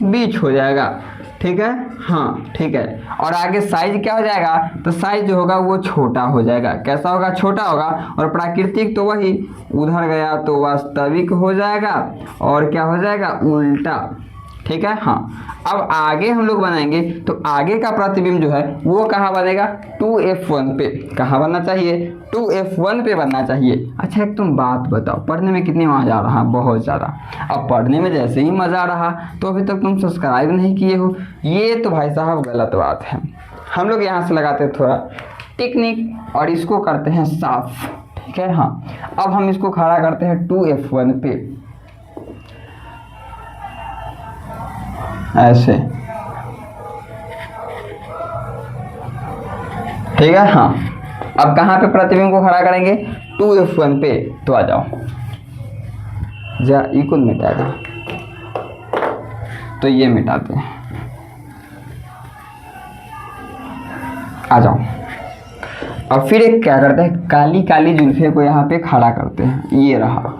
बीच हो जाएगा। ठीक है। हाँ, ठीक है। और आगे साइज क्या हो जाएगा, तो साइज जो होगा वो छोटा हो जाएगा। कैसा होगा, छोटा होगा। और प्राकृतिक तो वही, उधर गया तो वास्तविक हो जाएगा और क्या हो जाएगा, उल्टा। ठीक है। हाँ, अब आगे हम लोग बनाएंगे तो आगे का प्रतिबिंब जो है वो कहाँ बनेगा, 2F1 पे। कहाँ बनना चाहिए, 2F1 पे बनना चाहिए। अच्छा, एक तुम बात बताओ, पढ़ने में कितनी मजा आ रहा, बहुत ज़्यादा। अब पढ़ने में जैसे ही मज़ा आ रहा तो अभी तक तुम सब्सक्राइब नहीं किए हो, ये तो भाई साहब गलत बात है। हम लोग यहाँ से लगाते हैं थोड़ा टेक्निक और इसको करते हैं साफ। ठीक है। हाँ, अब हम इसको खड़ा करते हैं 2F1 पे, ऐसे। ठीक है। हाँ, अब कहाँ पे प्रतिबिंब को खड़ा करेंगे, 2F1 पे। तो आ जाओ, जा इकुल मिटा दे, तो ये मिटाते हैं, आ जाओ। अब फिर एक क्या करते हैं, काली काली जुल्फे को यहाँ पे खड़ा करते हैं, ये रहा,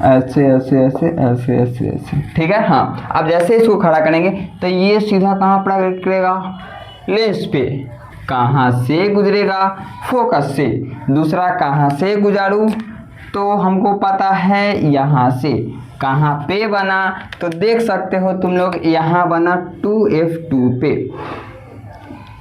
ऐसे ऐसे ऐसे ऐसे ऐसे ऐसे। ठीक है। हाँ, अब जैसे इसको खड़ा करेंगे तो ये सीधा कहाँ पर गिरेगा, लेंस पे। कहाँ से गुजरेगा, फोकस से। दूसरा कहाँ से गुजारूँ, तो हमको पता है यहाँ से। कहाँ पे बना, तो देख सकते हो तुम लोग, यहाँ बना 2F2 पे।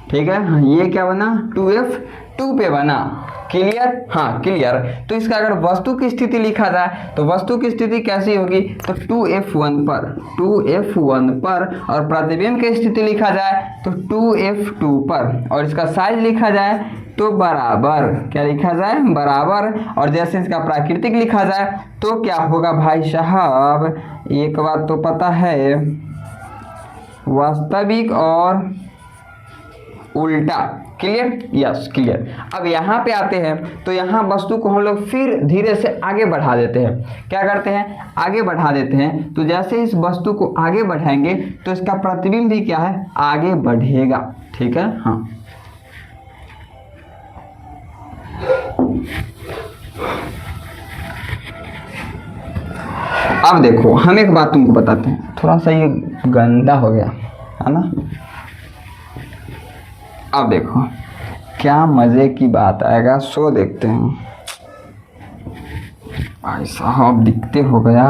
ठीक है। हाँ, ये क्या बना, 2F2 पे बना। क्लियर, हाँ क्लियर। तो इसका अगर वस्तु की स्थिति लिखा जाए तो वस्तु की स्थिति कैसी होगी, तो 2F1 पर, 2F1 पर, और प्रतिबिंब की स्थिति लिखा जाए तो 2F2 पर, और इसका साइज लिखा जाए तो बराबर, क्या लिखा जाए, बराबर। और जैसे इसका प्राकृतिक लिखा जाए तो क्या होगा भाई साहब, एक बात तो पता है, वास्तविक और उल्टा। Clear, yes clear. अब यहाँ पे आते हैं तो यहाँ वस्तु को हम लोग फिर धीरे से आगे बढ़ा देते हैं। क्या करते हैं, आगे बढ़ा देते हैं। तो जैसे इस वस्तु को आगे बढ़ाएंगे तो इसका प्रतिबिंब भी क्या है, आगे बढ़ेगा। ठीक है, हाँ। अब देखो हम एक बात तुमको बताते हैं, थोड़ा सा ये गंदा हो गया है ना। अब देखो क्या मजे की बात आएगा, सो देखते हैं। भाई साहब दिखते हो गया,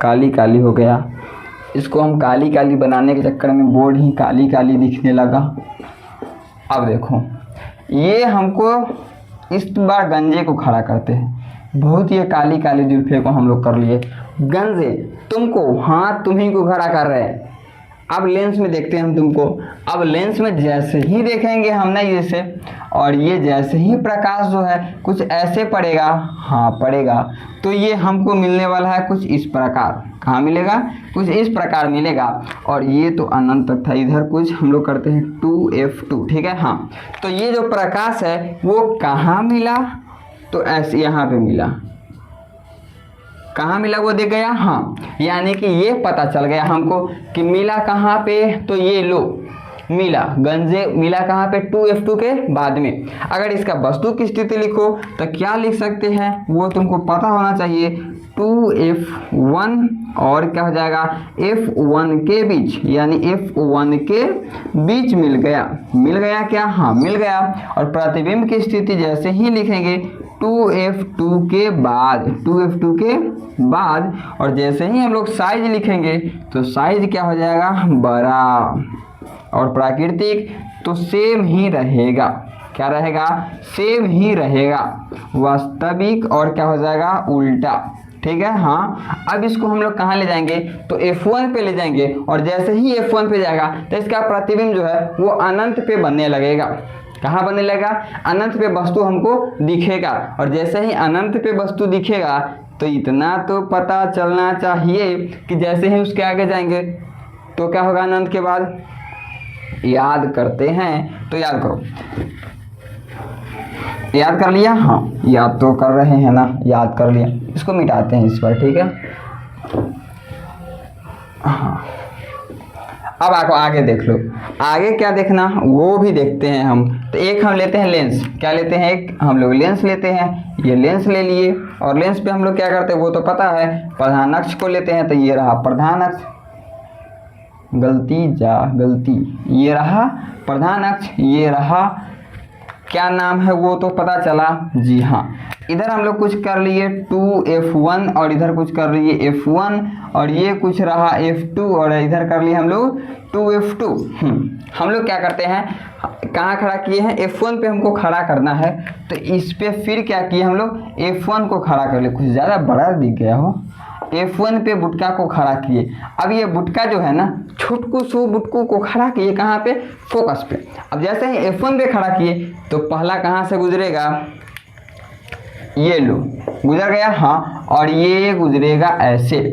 काली काली हो गया। इसको हम काली काली बनाने के चक्कर में बोर्ड ही काली काली दिखने लगा। अब देखो ये हमको इस बार गंजे को खड़ा करते हैं। बहुत ये काली काली जुल्फे को हम लोग कर लिए गंजे, तुमको, हाँ तुम्ही को खड़ा कर रहे हैं। अब लेंस में देखते हैं हम तुमको। अब लेंस में जैसे ही देखेंगे हम ना जैसे, और ये जैसे ही प्रकाश जो है कुछ ऐसे पड़ेगा, हाँ पड़ेगा, तो ये हमको मिलने वाला है कुछ इस प्रकार। कहाँ मिलेगा, कुछ इस प्रकार मिलेगा। और ये तो अनंत तक था, इधर कुछ हम लोग करते हैं 2F2। ठीक है, हाँ। तो ये जो प्रकाश है वो कहाँ मिला, तो ऐसे यहाँ पे मिला। कहाँ मिला वो देख गया, हाँ। यानी कि ये पता चल गया हमको कि मिला कहाँ पे, तो ये लो मिला, गंजे मिला कहाँ पे, 2F2 के बाद में। अगर इसका वस्तु की स्थिति लिखो तो क्या लिख सकते हैं, वो तुमको पता होना चाहिए। 2F1 और क्या हो जाएगा, F1 के बीच, यानी F1 के बीच मिल गया। मिल गया क्या, हाँ मिल गया। और प्रतिबिंब की स्थिति जैसे ही लिखेंगे 2F2 के बाद, 2F2 के बाद, और जैसे ही हम लोग साइज लिखेंगे तो साइज क्या हो जाएगा, बड़ा। और प्राकृतिक तो सेम ही रहेगा। क्या रहेगा, सेम ही रहेगा। वास्तविक और क्या हो जाएगा, उल्टा। ठीक है, हाँ। अब इसको हम लोग कहाँ ले जाएंगे, तो F1 पे ले जाएंगे। और जैसे ही F1 पे जाएगा तो इसका प्रतिबिंब जो है वो अनंत पे बनने लगेगा। कहाँ बनने लगेगा, अनंत पे वस्तु हमको दिखेगा। और जैसे ही अनंत पे वस्तु दिखेगा तो इतना तो पता चलना चाहिए कि जैसे ही उसके आगे जाएंगे तो क्या होगा, अनंत के बाद। याद करते हैं तो याद करो, याद कर लिया, हाँ याद तो कर रहे हैं ना, याद कर लिया। इसको मिटाते हैं इस पर, ठीक है, हाँ। अब आपको आगे देख लो, आगे क्या देखना वो भी देखते हैं हम। तो एक हम लेते हैं लेंस, क्या लेते हैं, एक हम लोग लेंस लेते हैं। ये लेंस ले लिए, और लेंस पे हम लोग क्या करते हैं वो तो पता है, प्रधान अक्ष को लेते हैं। तो ये रहा प्रधान अक्ष, गलती, ये रहा प्रधान अक्ष, ये रहा क्या नाम है वो तो पता चला, जी हाँ। इधर हम लोग कुछ कर लिए 2F1, और इधर कुछ कर लिए F1, और ये कुछ रहा F2, और इधर कर लिए हम लोग 2F2। हम लोग क्या करते हैं, कहाँ खड़ा किए हैं, F1 पे हमको खड़ा करना है। तो इस पे फिर क्या किए हम लोग, F1 को खड़ा कर लिए। कुछ ज़्यादा बड़ा दिख गया हो, F1 पे बुटका को खड़ा किए। अब ये बुटका जो है ना, छुटकू सू बुटकू को खड़ा किए कहाँ पे, फोकस पे। अब जैसे ही F1 पे खड़ा किए तो पहला कहाँ से गुजरेगा, ये लो गुजर गया, हाँ। और ये गुजरेगा ऐसे,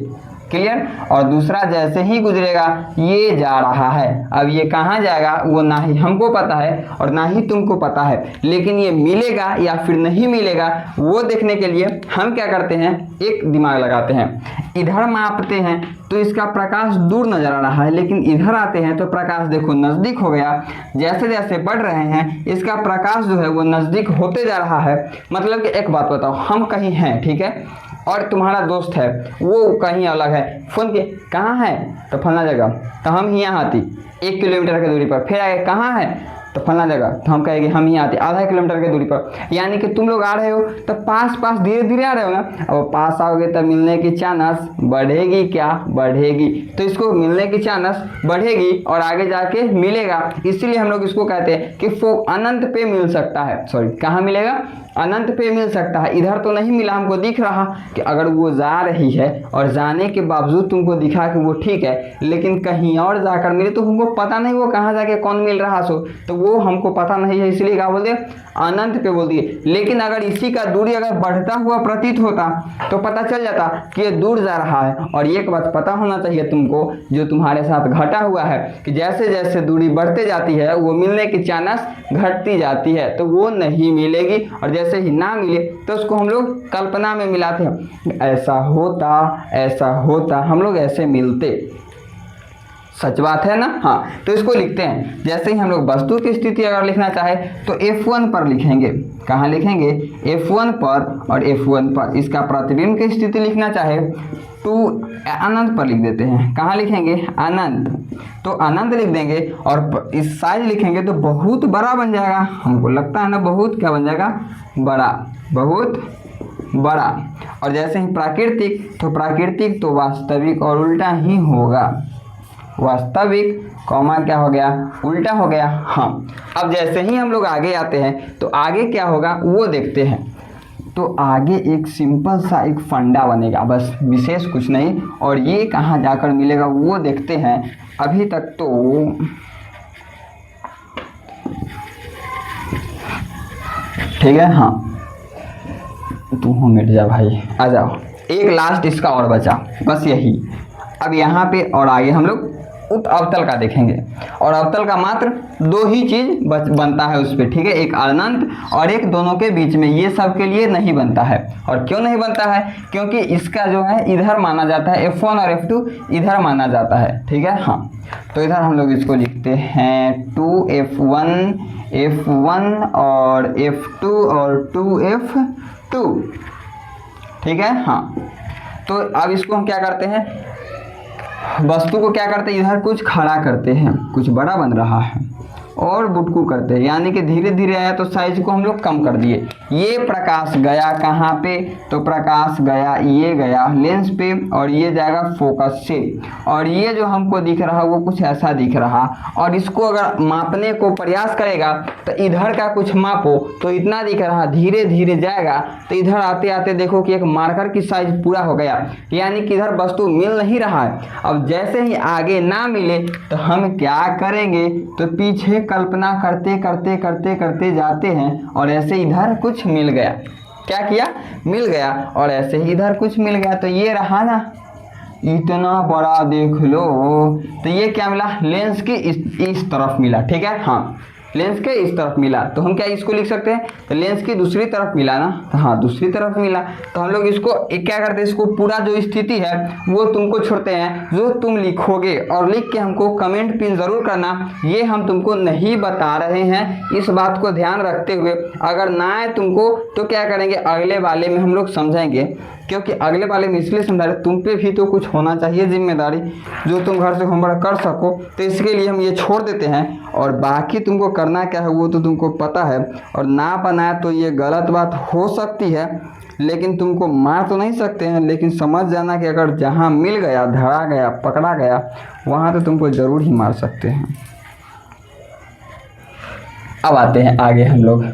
क्लियर। और दूसरा जैसे ही गुजरेगा ये जा रहा है। अब ये कहाँ जाएगा वो ना ही हमको पता है और ना ही तुमको पता है, लेकिन ये मिलेगा या फिर नहीं मिलेगा वो देखने के लिए हम क्या करते हैं, एक दिमाग लगाते हैं। इधर मापते हैं तो इसका प्रकाश दूर नजर आ रहा है, लेकिन इधर आते हैं तो प्रकाश देखो नज़दीक हो गया। जैसे जैसे बढ़ रहे हैं इसका प्रकाश जो है वो नज़दीक होते जा रहा है। मतलब कि एक बात बताओ, हम कहीं हैं, ठीक है, और तुम्हारा दोस्त है वो कहीं अलग है, फ़ोन के कहाँ है, तो फलना जगह, तो हम ही यहाँ आती 1 किलोमीटर की दूरी पर। फिर आगे कहाँ है, तो फलना जगह, तो हम कहेंगे हम ही आते आधा किलोमीटर की दूरी पर, यानी कि तुम लोग आ रहे हो तो पास पास धीरे धीरे आ रहे हो ना, अब पास आओगे तो मिलने की चांस बढ़ेगी, क्या बढ़ेगी, तो इसको मिलने की चांस बढ़ेगी और आगे जाके मिलेगा, इसीलिए हम लोग इसको कहते हैं कि अनंत पे मिल सकता है, सॉरी कहाँ मिलेगा, अनंत पे मिल सकता है। इधर तो नहीं मिला, हमको दिख रहा कि अगर वो जा रही है और जाने के बावजूद तुमको दिखा कि वो ठीक है, लेकिन कहीं और जाकर मिले तो हमको पता नहीं वो कहाँ जाके कौन मिल रहा सो, तो वो हमको पता नहीं है, इसलिए क्या बोल दिए, अनंत पे बोल दिए। लेकिन अगर इसी का दूरी अगर बढ़ता हुआ प्रतीत होता तो पता चल जाता कि ये दूर जा रहा है। और एक बात पता होना चाहिए तुमको, जो तुम्हारे साथ घटा हुआ है, कि जैसे जैसे दूरी बढ़ते जाती है वो मिलने की चांस घटती जाती है, तो वो नहीं मिलेगी, और जैसे ही ना मिले तो उसको हम लोग कल्पना में मिलाते हैं, ऐसा होता हम लोग ऐसे मिलते, सच बात है ना। हाँ, तो इसको लिखते हैं, जैसे ही हम लोग वस्तु की स्थिति अगर लिखना चाहे तो F1 पर लिखेंगे, कहाँ लिखेंगे, F1 पर, और F1 पर इसका प्रतिबिंब की स्थिति लिखना चाहे तो अनंत पर लिख देते हैं, कहाँ लिखेंगे, अनंत, तो अनंत लिख देंगे और इस साइज लिखेंगे तो बहुत बड़ा बन जाएगा, हमको लगता है ना, बहुत क्या बन जाएगा, बड़ा, बहुत बड़ा। और जैसे ही प्राकृतिक, तो प्राकृतिक तो वास्तविक और उल्टा ही होगा, वास्तविक कॉमा क्या हो गया, उल्टा हो गया। हाँ, अब जैसे ही हम लोग आगे आते हैं तो आगे क्या होगा वो देखते हैं, तो आगे एक सिंपल सा एक फंडा बनेगा, बस विशेष कुछ नहीं, और ये कहाँ जाकर मिलेगा वो देखते हैं। अभी तक तो ठीक है, हाँ तू हो मिट जा भाई, आ जाओ, एक लास्ट इसका और बचा, बस यही। अब यहाँ पे और आगे हम लोग अवतल का देखेंगे, और अवतल का मात्र दो ही चीज बनता है उस पर, ठीक है, एक अनंत और एक दोनों के बीच में, ये सब के लिए नहीं बनता है। और क्यों नहीं बनता है, क्योंकि इसका जो है इधर माना जाता है, F1 और F2 इधर माना जाता है, ठीक है। हाँ, तो इधर हम लोग इसको लिखते हैं 2F1 F1 और F2 और 2F2, ठीक है। हाँ, तो अब इसको हम क्या करते हैं, वस्तु को क्या करते हैं, इधर कुछ खड़ा करते हैं, कुछ बड़ा बन रहा है, और बुटकू करते हैं, यानी कि धीरे धीरे आया तो साइज को हम लोग कम कर दिए। ये प्रकाश गया कहाँ पे, तो प्रकाश गया, ये गया लेंस पे, और ये जाएगा फोकस से, और ये जो हमको दिख रहा वो कुछ ऐसा दिख रहा। और इसको अगर मापने को प्रयास करेगा तो इधर का कुछ मापो तो इतना दिख रहा, धीरे धीरे जाएगा तो इधर आते आते देखो कि एक मार्कर की साइज पूरा हो गया, यानी कि इधर वस्तु मिल नहीं रहा है। अब जैसे ही आगे ना मिले तो हम क्या करेंगे, तो पीछे कल्पना करते करते करते करते जाते हैं, और ऐसे इधर कुछ मिल गया, क्या किया, मिल गया, और ऐसे ही इधर कुछ मिल गया, तो ये रहा ना, इतना बड़ा देख लो, तो ये क्या मिला, लेंस की इस तरफ मिला, ठीक है। हाँ, लेंस के इस तरफ मिला, तो हम क्या इसको लिख सकते हैं, तो लेंस की दूसरी तरफ मिला ना, तो हाँ दूसरी तरफ मिला, तो हम लोग इसको क्या करते हैं, इसको पूरा जो स्थिति है वो तुमको छोड़ते हैं, जो तुम लिखोगे और लिख के हमको कमेंट पिन ज़रूर करना, ये हम तुमको नहीं बता रहे हैं, इस बात को ध्यान रखते हुए। अगर ना आए तुमको तो क्या करेंगे, अगले वाले में हम लोग समझाएंगे, क्योंकि अगले वाले में इसलिए समझा रहे, तुम पे भी तो कुछ होना चाहिए जिम्मेदारी, जो तुम घर से होमवर्क कर सको, तो इसके लिए हम ये छोड़ देते हैं। और बाकी तुमको करना क्या है वो तो तुमको पता है, और ना बनाया तो ये गलत बात हो सकती है, लेकिन तुमको मार तो नहीं सकते हैं, लेकिन समझ जाना कि अगर जहाँ मिल गया, धरा गया, पकड़ा गया, वहाँ तो तुमको ज़रूर ही मार सकते हैं। अब आते हैं आगे हम लोग,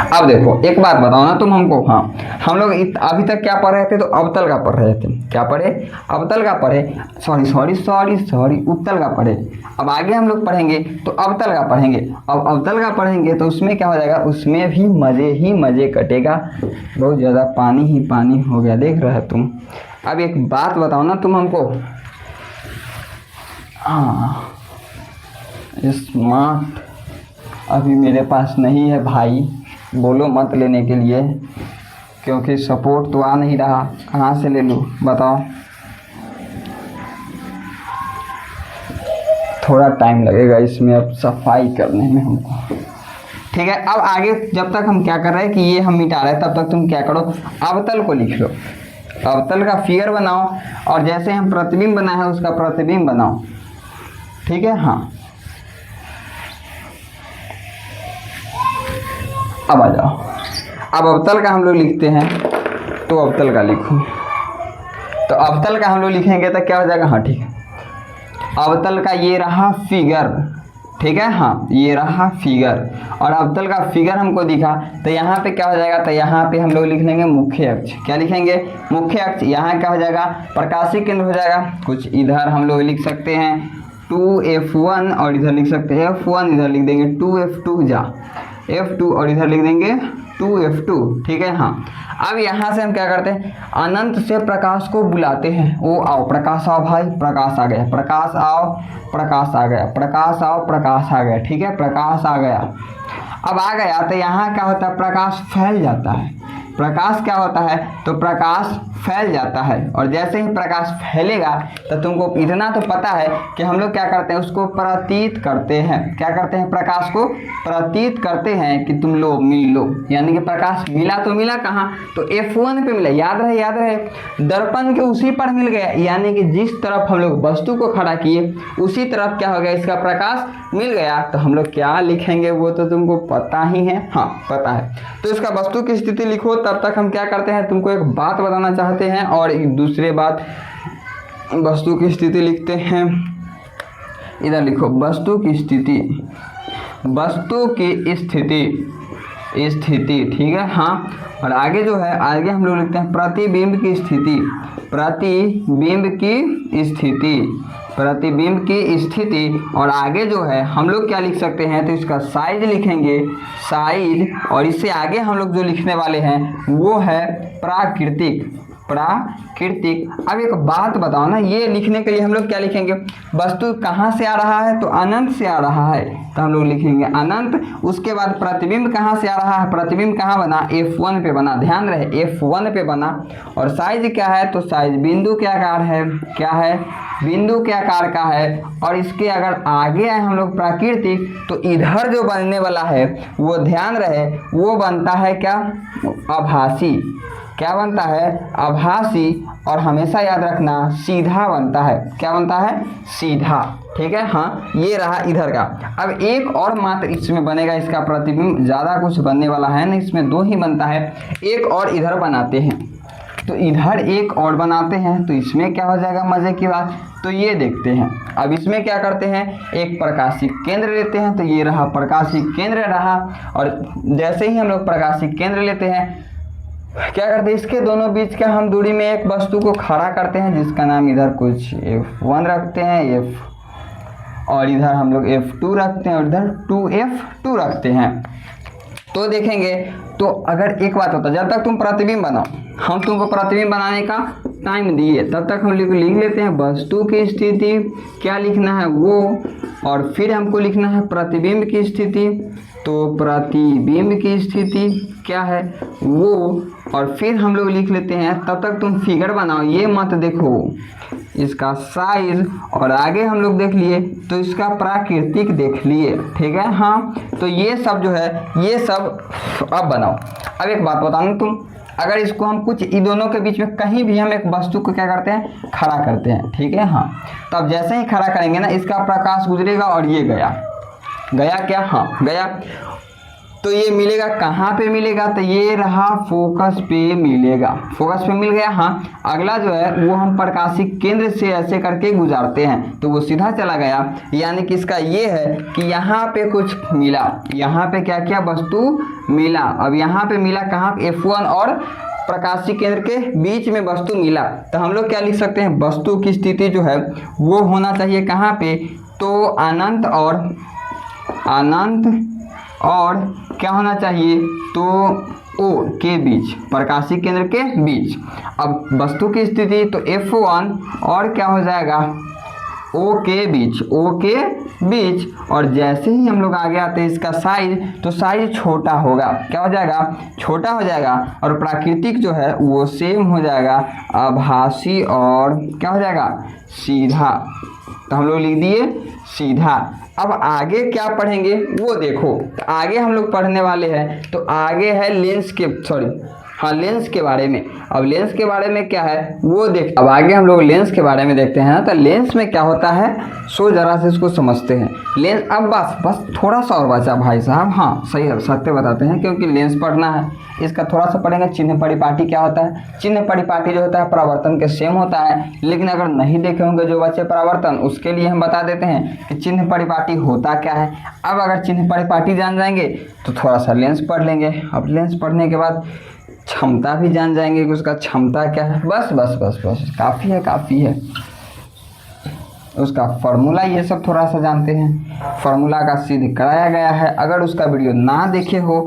अब देखो एक बात बताओ ना तुम हमको, हाँ हम लोग अभी तक क्या पढ़ रहे थे, तो अवतल का पढ़ रहे थे, क्या पढ़े, अवतल का पढ़े, सॉरी उत्तल का पढ़े। अब आगे हम लोग पढ़ेंगे तो अवतल का पढ़ेंगे। अब अवतल का पढ़ेंगे तो उसमें क्या हो जाएगा, उसमें भी मज़े ही मज़े कटेगा। बहुत ज़्यादा पानी ही पानी हो गया, देख रहे हो तुम। अब एक बात बताओ ना तुम हमको, हाँ स्मार्ट अभी मेरे पास नहीं है भाई, बोलो मत लेने के लिए, क्योंकि सपोर्ट तो आ नहीं रहा, कहाँ से ले लूँ बताओ, थोड़ा टाइम लगेगा इसमें अब सफाई करने में हमको, ठीक है। अब आगे जब तक हम क्या कर रहे हैं कि ये हम मिटा रहे हैं, तब तक तुम क्या करो, अवतल को लिख लो, अवतल का फिगर बनाओ और जैसे हम प्रतिबिंब बनाए हैं उसका प्रतिबिंब बनाओ, ठीक है। हाँ, अब आ जाओ। अब अवतल का हम लोग लिखते हैं, तो अवतल का लिखो। तो अवतल का हम लोग लिखेंगे तो क्या हो जाएगा, हाँ ठीक है, अवतल का ये रहा फिगर, ठीक है। हाँ, ये रहा फिगर और अवतल का फिगर हमको दिखा, तो यहाँ पे क्या हो जाएगा, तो यहाँ पे हम लोग लिख लेंगे मुख्य अक्ष। क्या लिखेंगे, मुख्य अक्ष। यहाँ क्या हो जाएगा, प्रकाशिक केंद्र हो जाएगा। कुछ इधर हम लोग लिख सकते हैं 2F1 और इधर लिख सकते हैं F1, इधर लिख देंगे 2F2 जा F2 और इधर लिख देंगे 2F2, ठीक है। हाँ, अब यहाँ से हम क्या करते हैं, अनंत से प्रकाश को बुलाते हैं। ओ आओ प्रकाश आओ भाई, प्रकाश आ गया, प्रकाश आओ, प्रकाश आ गया, प्रकाश आओ, प्रकाश आ गया, ठीक है, प्रकाश आ गया। अब आ गया तो यहाँ क्या होता है, प्रकाश फैल जाता है। प्रकाश क्या होता है, तो प्रकाश फैल जाता है और जैसे ही प्रकाश फैलेगा तो तुमको इतना तो पता है कि हम लोग क्या करते हैं, उसको प्रतीत करते हैं। क्या करते हैं, प्रकाश को प्रतीत करते हैं कि तुम लो मिल लो, यानी कि प्रकाश मिला तो मिला कहाँ, तो F1 पे मिला। याद रहे दर्पण के उसी पर मिल गया, यानी कि जिस तरफ हम लोग वस्तु को खड़ा किए उसी तरफ क्या हो गया, इसका प्रकाश मिल गया। तो हम लोग क्या लिखेंगे वो तो तुमको पता ही है, हाँ पता है। तो इसका वस्तु की स्थिति लिखो। तब तक हम क्या करते हैं, तुमको एक बात बताना चाहते हैं और एक दूसरे बात, वस्तु की स्थिति लिखते हैं। इधर लिखो वस्तु की स्थिति, वस्तु की स्थिति, ठीक है। हाँ, और आगे जो है, आगे हम लोग लिखते हैं प्रतिबिंब की स्थिति, प्रतिबिंब की स्थिति, प्रतिबिंब की स्थिति। और आगे जो है हम लोग क्या लिख सकते हैं, तो इसका साइज लिखेंगे, साइज। और इससे आगे हम लोग जो लिखने वाले हैं वो है प्राकृतिक, प्राकृतिक। अब एक बात बताओ ना, ये लिखने के लिए हम लोग क्या लिखेंगे, वस्तु कहाँ से आ रहा है, तो अनंत से आ रहा है, तो हम लोग लिखेंगे अनंत। उसके बाद प्रतिबिंब कहाँ से आ रहा है, प्रतिबिंब कहाँ बना, F1 पे बना, ध्यान रहे F1 पे बना। और साइज क्या है, तो साइज बिंदु के आकार है, क्या है, बिंदु के आकार का है। और इसके अगर आगे आए हम लोग प्राकृतिक, तो इधर जो बनने वाला है वो ध्यान रहे वो बनता है क्या, आभासी। क्या बनता है, आभासी। और हमेशा याद रखना सीधा बनता है। क्या बनता है, सीधा, ठीक है। हाँ, ये रहा इधर का। अब एक और मात्र इसमें बनेगा इसका प्रतिबिंब, ज़्यादा कुछ बनने वाला है ना, इसमें दो ही बनता है। एक और इधर बनाते हैं, तो इधर एक और बनाते हैं, तो इसमें क्या हो जाएगा मज़े की बात, तो ये देखते हैं। अब इसमें क्या करते हैं, एक प्रकाशिक केंद्र लेते हैं, तो ये रहा प्रकाशिक केंद्र रहा। और जैसे ही हम लोग प्रकाशिक केंद्र लेते हैं, क्या करते हैं, इसके दोनों बीच का हम दूरी में एक वस्तु को खड़ा करते हैं, जिसका नाम इधर कुछ F1 रखते हैं, और इधर हम लोग F2 रखते हैं और इधर 2F2 रखते हैं। तो देखेंगे, तो अगर एक बात होता, जब तक तुम प्रतिबिंब बनाओ, हम तुमको प्रतिबिंब बनाने का टाइम दिए, तब तक हम लिख लेते हैं वस्तु की स्थिति, क्या लिखना है वो, और फिर हमको लिखना है प्रतिबिंब की स्थिति। तो प्रतिबिंब की स्थिति क्या है वो, और फिर हम लोग लिख लेते हैं। तब तक तुम फिगर बनाओ, ये मत देखो इसका साइज, और आगे हम लोग देख लिए तो इसका प्राकृतिक देख लिए, ठीक है। हाँ, तो ये सब जो है ये सब अब बनाओ। अब एक बात बताऊँ, तुम अगर इसको हम कुछ इन दोनों के बीच में कहीं भी हम एक वस्तु को क्या करते हैं, खड़ा करते हैं, ठीक है। हाँ, तब जैसे ही खड़ा करेंगे ना, इसका प्रकाश गुजरेगा और ये गया क्या, हाँ गया। तो ये मिलेगा कहाँ पे मिलेगा, तो ये रहा फोकस पे मिलेगा, फोकस पे मिल गया। हाँ, अगला जो है वो हम प्रकाशिक केंद्र से ऐसे करके गुजारते हैं, तो वो सीधा चला गया। यानी कि इसका ये है कि यहाँ पे कुछ मिला, यहाँ पे क्या क्या वस्तु मिला। अब यहाँ पे मिला कहाँ, F1 और प्रकाशिक केंद्र के बीच में वस्तु मिला। तो हम लोग क्या लिख सकते हैं, वस्तु की स्थिति जो है वो होना चाहिए कहाँ पे, तो अनंत और क्या होना चाहिए, तो O के बीच, प्रकाशिक केंद्र के बीच। अब वस्तु की स्थिति तो F1 और क्या हो जाएगा, O के बीच। और जैसे ही हम लोग आगे आते हैं इसका साइज, तो साइज छोटा होगा, क्या हो जाएगा, छोटा हो जाएगा। और प्राकृतिक जो है वो सेम हो जाएगा, आभासी और क्या हो जाएगा, सीधा। तो हम लोग लिख दिए सीधा। अब आगे क्या पढ़ेंगे वो देखो, तो आगे हम लोग पढ़ने वाले हैं, तो आगे है लेंस के हाँ लेंस के बारे में। अब लेंस के बारे में क्या है वो देख, अब आगे हम लोग लेंस के बारे में देखते हैं। तो लेंस में क्या होता है सो जरा से इसको समझते हैं। लेंस, अब बस थोड़ा सा और बचा भाई साहब। हाँ सही है, सत्य बताते हैं क्योंकि लेंस पढ़ना है, इसका थोड़ा सा पढ़ेंगे। चिन्ह परिपाटी क्या होता है? चिन्ह परिपाटी जो होता है परावर्तन के सेम होता है, लेकिन अगर नहीं देखे होंगे जो बच्चे परावर्तन, उसके लिए हम बता देते हैं कि चिन्ह परिपाटी होता क्या है। अब अगर चिन्ह परिपाटी जान जाएंगे तो थोड़ा सा लेंस पढ़ लेंगे। अब लेंस पढ़ने के बाद क्षमता भी जान जाएंगे कि उसका क्षमता क्या है। बस बस बस बस काफ़ी है, काफ़ी है। उसका फॉर्मूला ये सब थोड़ा सा जानते हैं, फॉर्मूला का सिद्ध कराया गया है। अगर उसका वीडियो ना देखे हो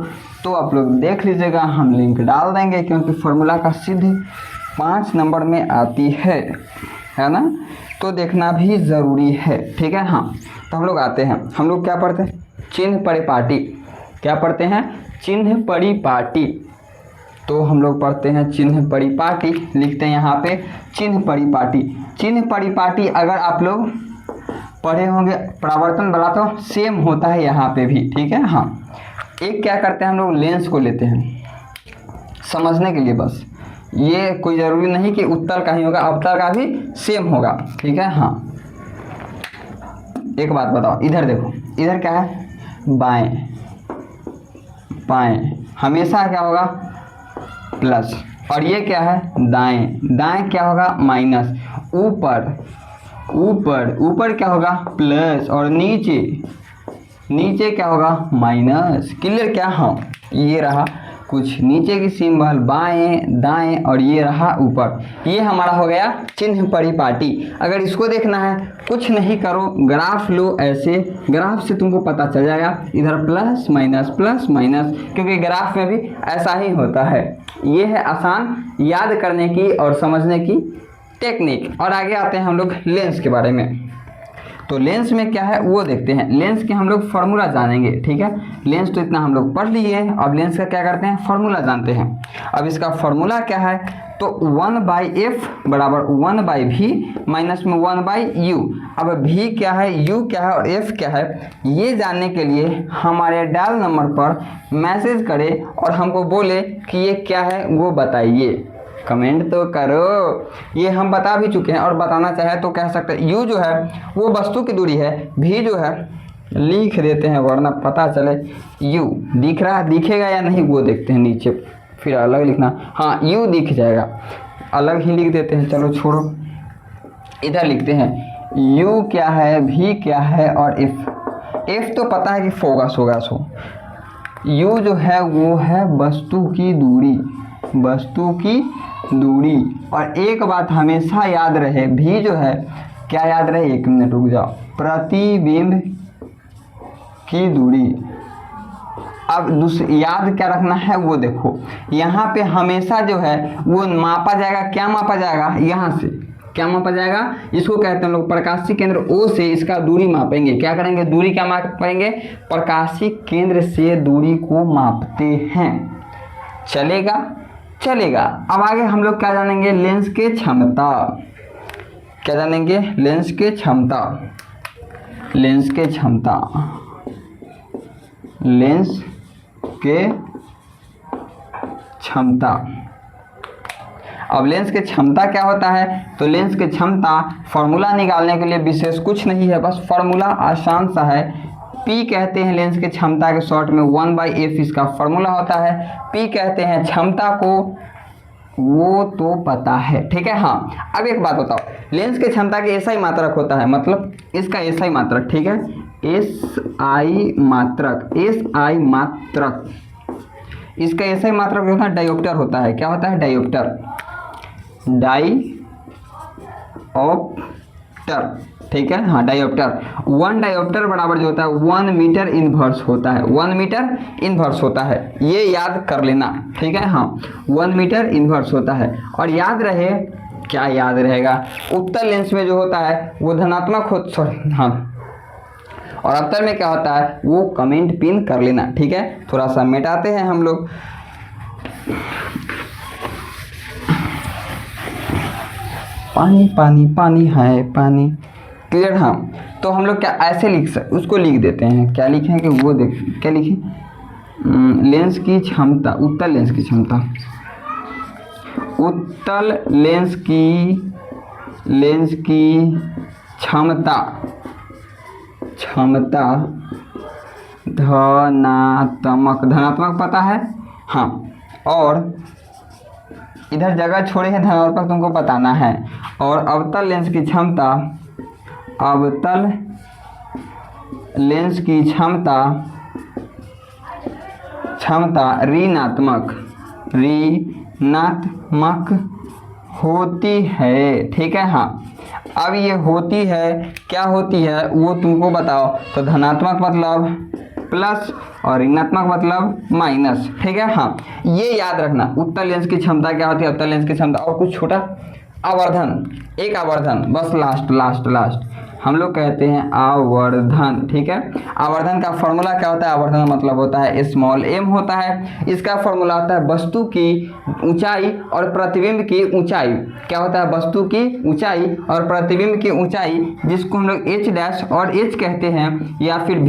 तो आप लोग देख लीजिएगा, हम लिंक डाल देंगे, क्योंकि फॉर्मूला का सिद्ध 5 नंबर में आती है ना, तो देखना भी ज़रूरी है। ठीक है। हाँ तो हम लोग आते हैं, हम लोग क्या पढ़ते हैं? चिन्ह परिपाटी। क्या पढ़ते हैं? चिन्ह परिपाटी। तो हम लोग पढ़ते हैं चिन्ह परिपाटी, लिखते हैं यहाँ पे चिन्ह परिपाटी। चिन्ह परिपाटी अगर आप लोग पढ़े होंगे, परावर्तन वाला तो सेम होता है यहाँ पे भी। ठीक है। हाँ एक क्या करते हैं हम लोग लेंस को लेते हैं समझने के लिए, बस ये कोई ज़रूरी नहीं कि उत्तल का ही होगा, अवतल का भी सेम होगा। ठीक है। हाँ एक बात बताओ, इधर देखो, इधर क्या है? बाएं, बाएं हमेशा क्या होगा? प्लस। और ये क्या है? दाएं, दाएं क्या होगा? माइनस। ऊपर, ऊपर, ऊपर क्या होगा? प्लस। और नीचे, नीचे क्या होगा? माइनस। क्लियर क्या? हाँ ये रहा कुछ नीचे की सिंबल, बाएं दाएं, और ये रहा ऊपर। ये हमारा हो गया चिन्ह परिपाटी। अगर इसको देखना है कुछ नहीं करो, ग्राफ लो, ऐसे ग्राफ से तुमको पता चल जाएगा इधर प्लस माइनस, क्योंकि ग्राफ में भी ऐसा ही होता है। ये है आसान याद करने की और समझने की टेक्निक। और आगे आते हैं हम लोग लेंस के बारे में। तो लेंस में क्या है वो देखते हैं। लेंस के हम लोग फार्मूला जानेंगे। ठीक है। लेंस तो इतना हम लोग पढ़ लिए, अब लेंस का क्या करते हैं? फार्मूला जानते हैं। अब इसका फार्मूला क्या है? तो 1/f बराबर 1/v माइनस में 1/u। अब v क्या है, u क्या है और f क्या है, ये जानने के लिए हमारे डायल नंबर पर मैसेज करें और हमको बोले कि ये क्या है वो बताइए। कमेंट तो करो। ये हम बता भी चुके हैं, और बताना चाहे तो कह सकते हैं। u जो है वो वस्तु की दूरी है, v जो है लिख देते हैं वरना पता चले। u दिख रहा है, दिखेगा या नहीं वो देखते हैं नीचे, फिर अलग लिखना। हाँ u दिख जाएगा, अलग ही लिख देते हैं। चलो छोड़ो, इधर लिखते हैं u क्या है, v क्या है और f तो पता है कि फोकस होगा। सो u जो है वो है वस्तु की दूरी, वस्तु की दूरी। और एक बात हमेशा याद रहे, भी जो है क्या याद रहे, 1 मिनट रुक जाओ, प्रतिबिंब की दूरी। अब याद क्या रखना है वो देखो, यहाँ पे हमेशा जो है वो मापा जाएगा। क्या मापा जाएगा? यहाँ से क्या मापा जाएगा? इसको कहते हैं लोग प्रकाशिक केंद्र O से इसका दूरी मापेंगे। क्या करेंगे? दूरी क्या मापेंगे? प्रकाशिक केंद्र से दूरी को मापते हैं। चलेगा? चलेगा। अब आगे हम लोग क्या जानेंगे? लेंस के क्षमता। क्या जानेंगे? लेंस के क्षमता, लेंस के क्षमता, लेंस के क्षमता। अब लेंस के क्षमता क्या होता है? तो लेंस के क्षमता फॉर्मूला निकालने के लिए विशेष कुछ नहीं है, बस फॉर्मूला आसान सा है। P कहते हैं लेंस के क्षमता के शॉर्ट में 1/f इसका फॉर्मूला होता है। P कहते हैं क्षमता को, वो तो पता है। ठीक है। हाँ अब एक बात बताओ, लेंस के क्षमता के SI मात्रक होता है, मतलब इसका SI मात्रक। ठीक है। SI मात्रक, SI मात्रक, इसका SI मात्रक जो होता है डायोप्टर होता है। क्या होता है? Dioptre, dioptre. ठीक है। हाँ डायोप्टर, 1 डायोप्टर बराबर जो होता है 1 मीटर इनवर्स होता है, 1 मीटर इनवर्स होता है। ये याद कर लेना। ठीक है। हाँ 1 मीटर इनवर्स होता है। और याद रहे, क्या याद रहेगा? उत्तल लेंस में जो होता है वो धनात्मक हो, सॉरी हाँ, और अवतल में क्या होता है वो कमेंट पिन कर लेना। ठीक है। थोड़ा सा मिटाते हैं हम लोग। पानी पानी पानी है पानी। क्लियर? हाँ तो हम लोग क्या ऐसे लिख सकते, उसको लिख देते हैं। क्या लिखें कि वो देख, क्या लिखें? लेंस की क्षमता, उत्तल लेंस की क्षमता, उत्तल लेंस की क्षमता धनात्मक पता है, हाँ, और इधर जगह छोड़े है, धनात्मक तुमको बताना है। और अवतल लेंस की क्षमता ऋणात्मक होती है, ठीक है। हाँ, अब ये होती है, क्या होती है वो तुमको बताओ। तो धनात्मक मतलब प्लस और ऋणात्मक मतलब माइनस, ठीक है। हाँ, ये याद रखना, उत्तल लेंस की क्षमता क्या होती है, अवतल लेंस की क्षमता। और कुछ छोटा आवर्धन, बस लास्ट हम लोग कहते हैं आवर्धन, ठीक है। आवर्धन का फॉर्मूला क्या होता है, आवर्धन मतलब होता है स्मॉल m होता है। इसका फॉर्मूला होता है वस्तु की ऊंचाई और प्रतिबिंब की ऊंचाई। क्या होता है, वस्तु की ऊंचाई और प्रतिबिंब की ऊंचाई, जिसको हम लोग h' और h कहते हैं, या फिर v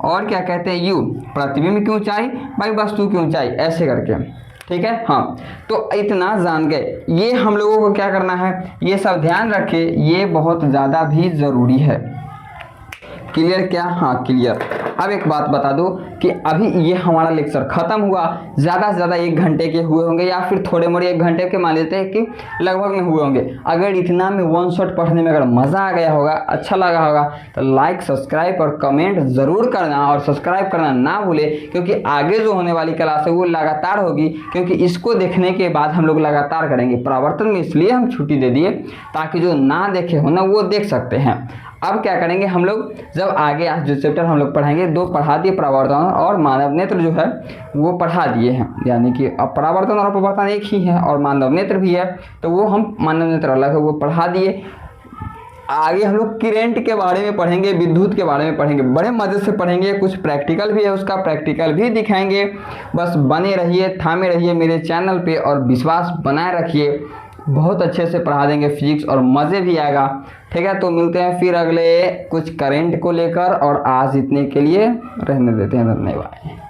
और क्या कहते हैं u, प्रतिबिंब की ऊंचाई बाई वस्तु की ऊंचाई, ऐसे करके, ठीक है। हाँ, तो इतना जान गए। ये हम लोगों को क्या करना है, ये सब ध्यान रखे, ये बहुत ज़्यादा भी ज़रूरी है। क्लियर क्या, हाँ क्लियर। अब एक बात बता दो कि अभी ये हमारा लेक्चर ख़त्म हुआ, ज़्यादा से ज़्यादा 1 घंटे के हुए होंगे, या फिर थोड़े मोड़े 1 घंटे के मान लेते हैं कि लगभग में हुए होंगे। अगर इतना में वन शॉट पढ़ने में अगर मज़ा आ गया होगा, अच्छा लगा होगा, तो लाइक, सब्सक्राइब और कमेंट ज़रूर करना, और सब्सक्राइब करना ना भूले, क्योंकि आगे जो होने वाली क्लास है वो लगातार होगी, क्योंकि इसको देखने के बाद हम लोग लगातार करेंगे। परावर्तन में इसलिए हम छुट्टी दे दिए ताकि जो ना देखे हो ना वो देख सकते हैं। अब क्या करेंगे हम लोग, जब आगे जो चैप्टर हम लोग पढ़ाएंगे, 2 पढ़ा दिए, परावर्तन और मानव नेत्र जो है वो पढ़ा दिए हैं, यानी कि अब परावर्तन और अपवर्तन एक ही है, और मानव नेत्र भी है, तो वो हम मानव नेत्र अलग है वो पढ़ा दिए। आगे हम लोग करंट के बारे में पढ़ेंगे, विद्युत के बारे में पढ़ेंगे, बड़े मज़े से पढ़ेंगे। कुछ प्रैक्टिकल भी है, उसका प्रैक्टिकल भी दिखाएंगे। बस बने रहिए, थामे रहिए मेरे चैनल पे, और विश्वास बनाए रखिए, बहुत अच्छे से पढ़ा देंगे फिजिक्स, और मज़े भी आएगा, ठीक है। तो मिलते हैं फिर अगले कुछ करंट को लेकर, और आज इतने के लिए रहने देते हैं, धन्यवाद।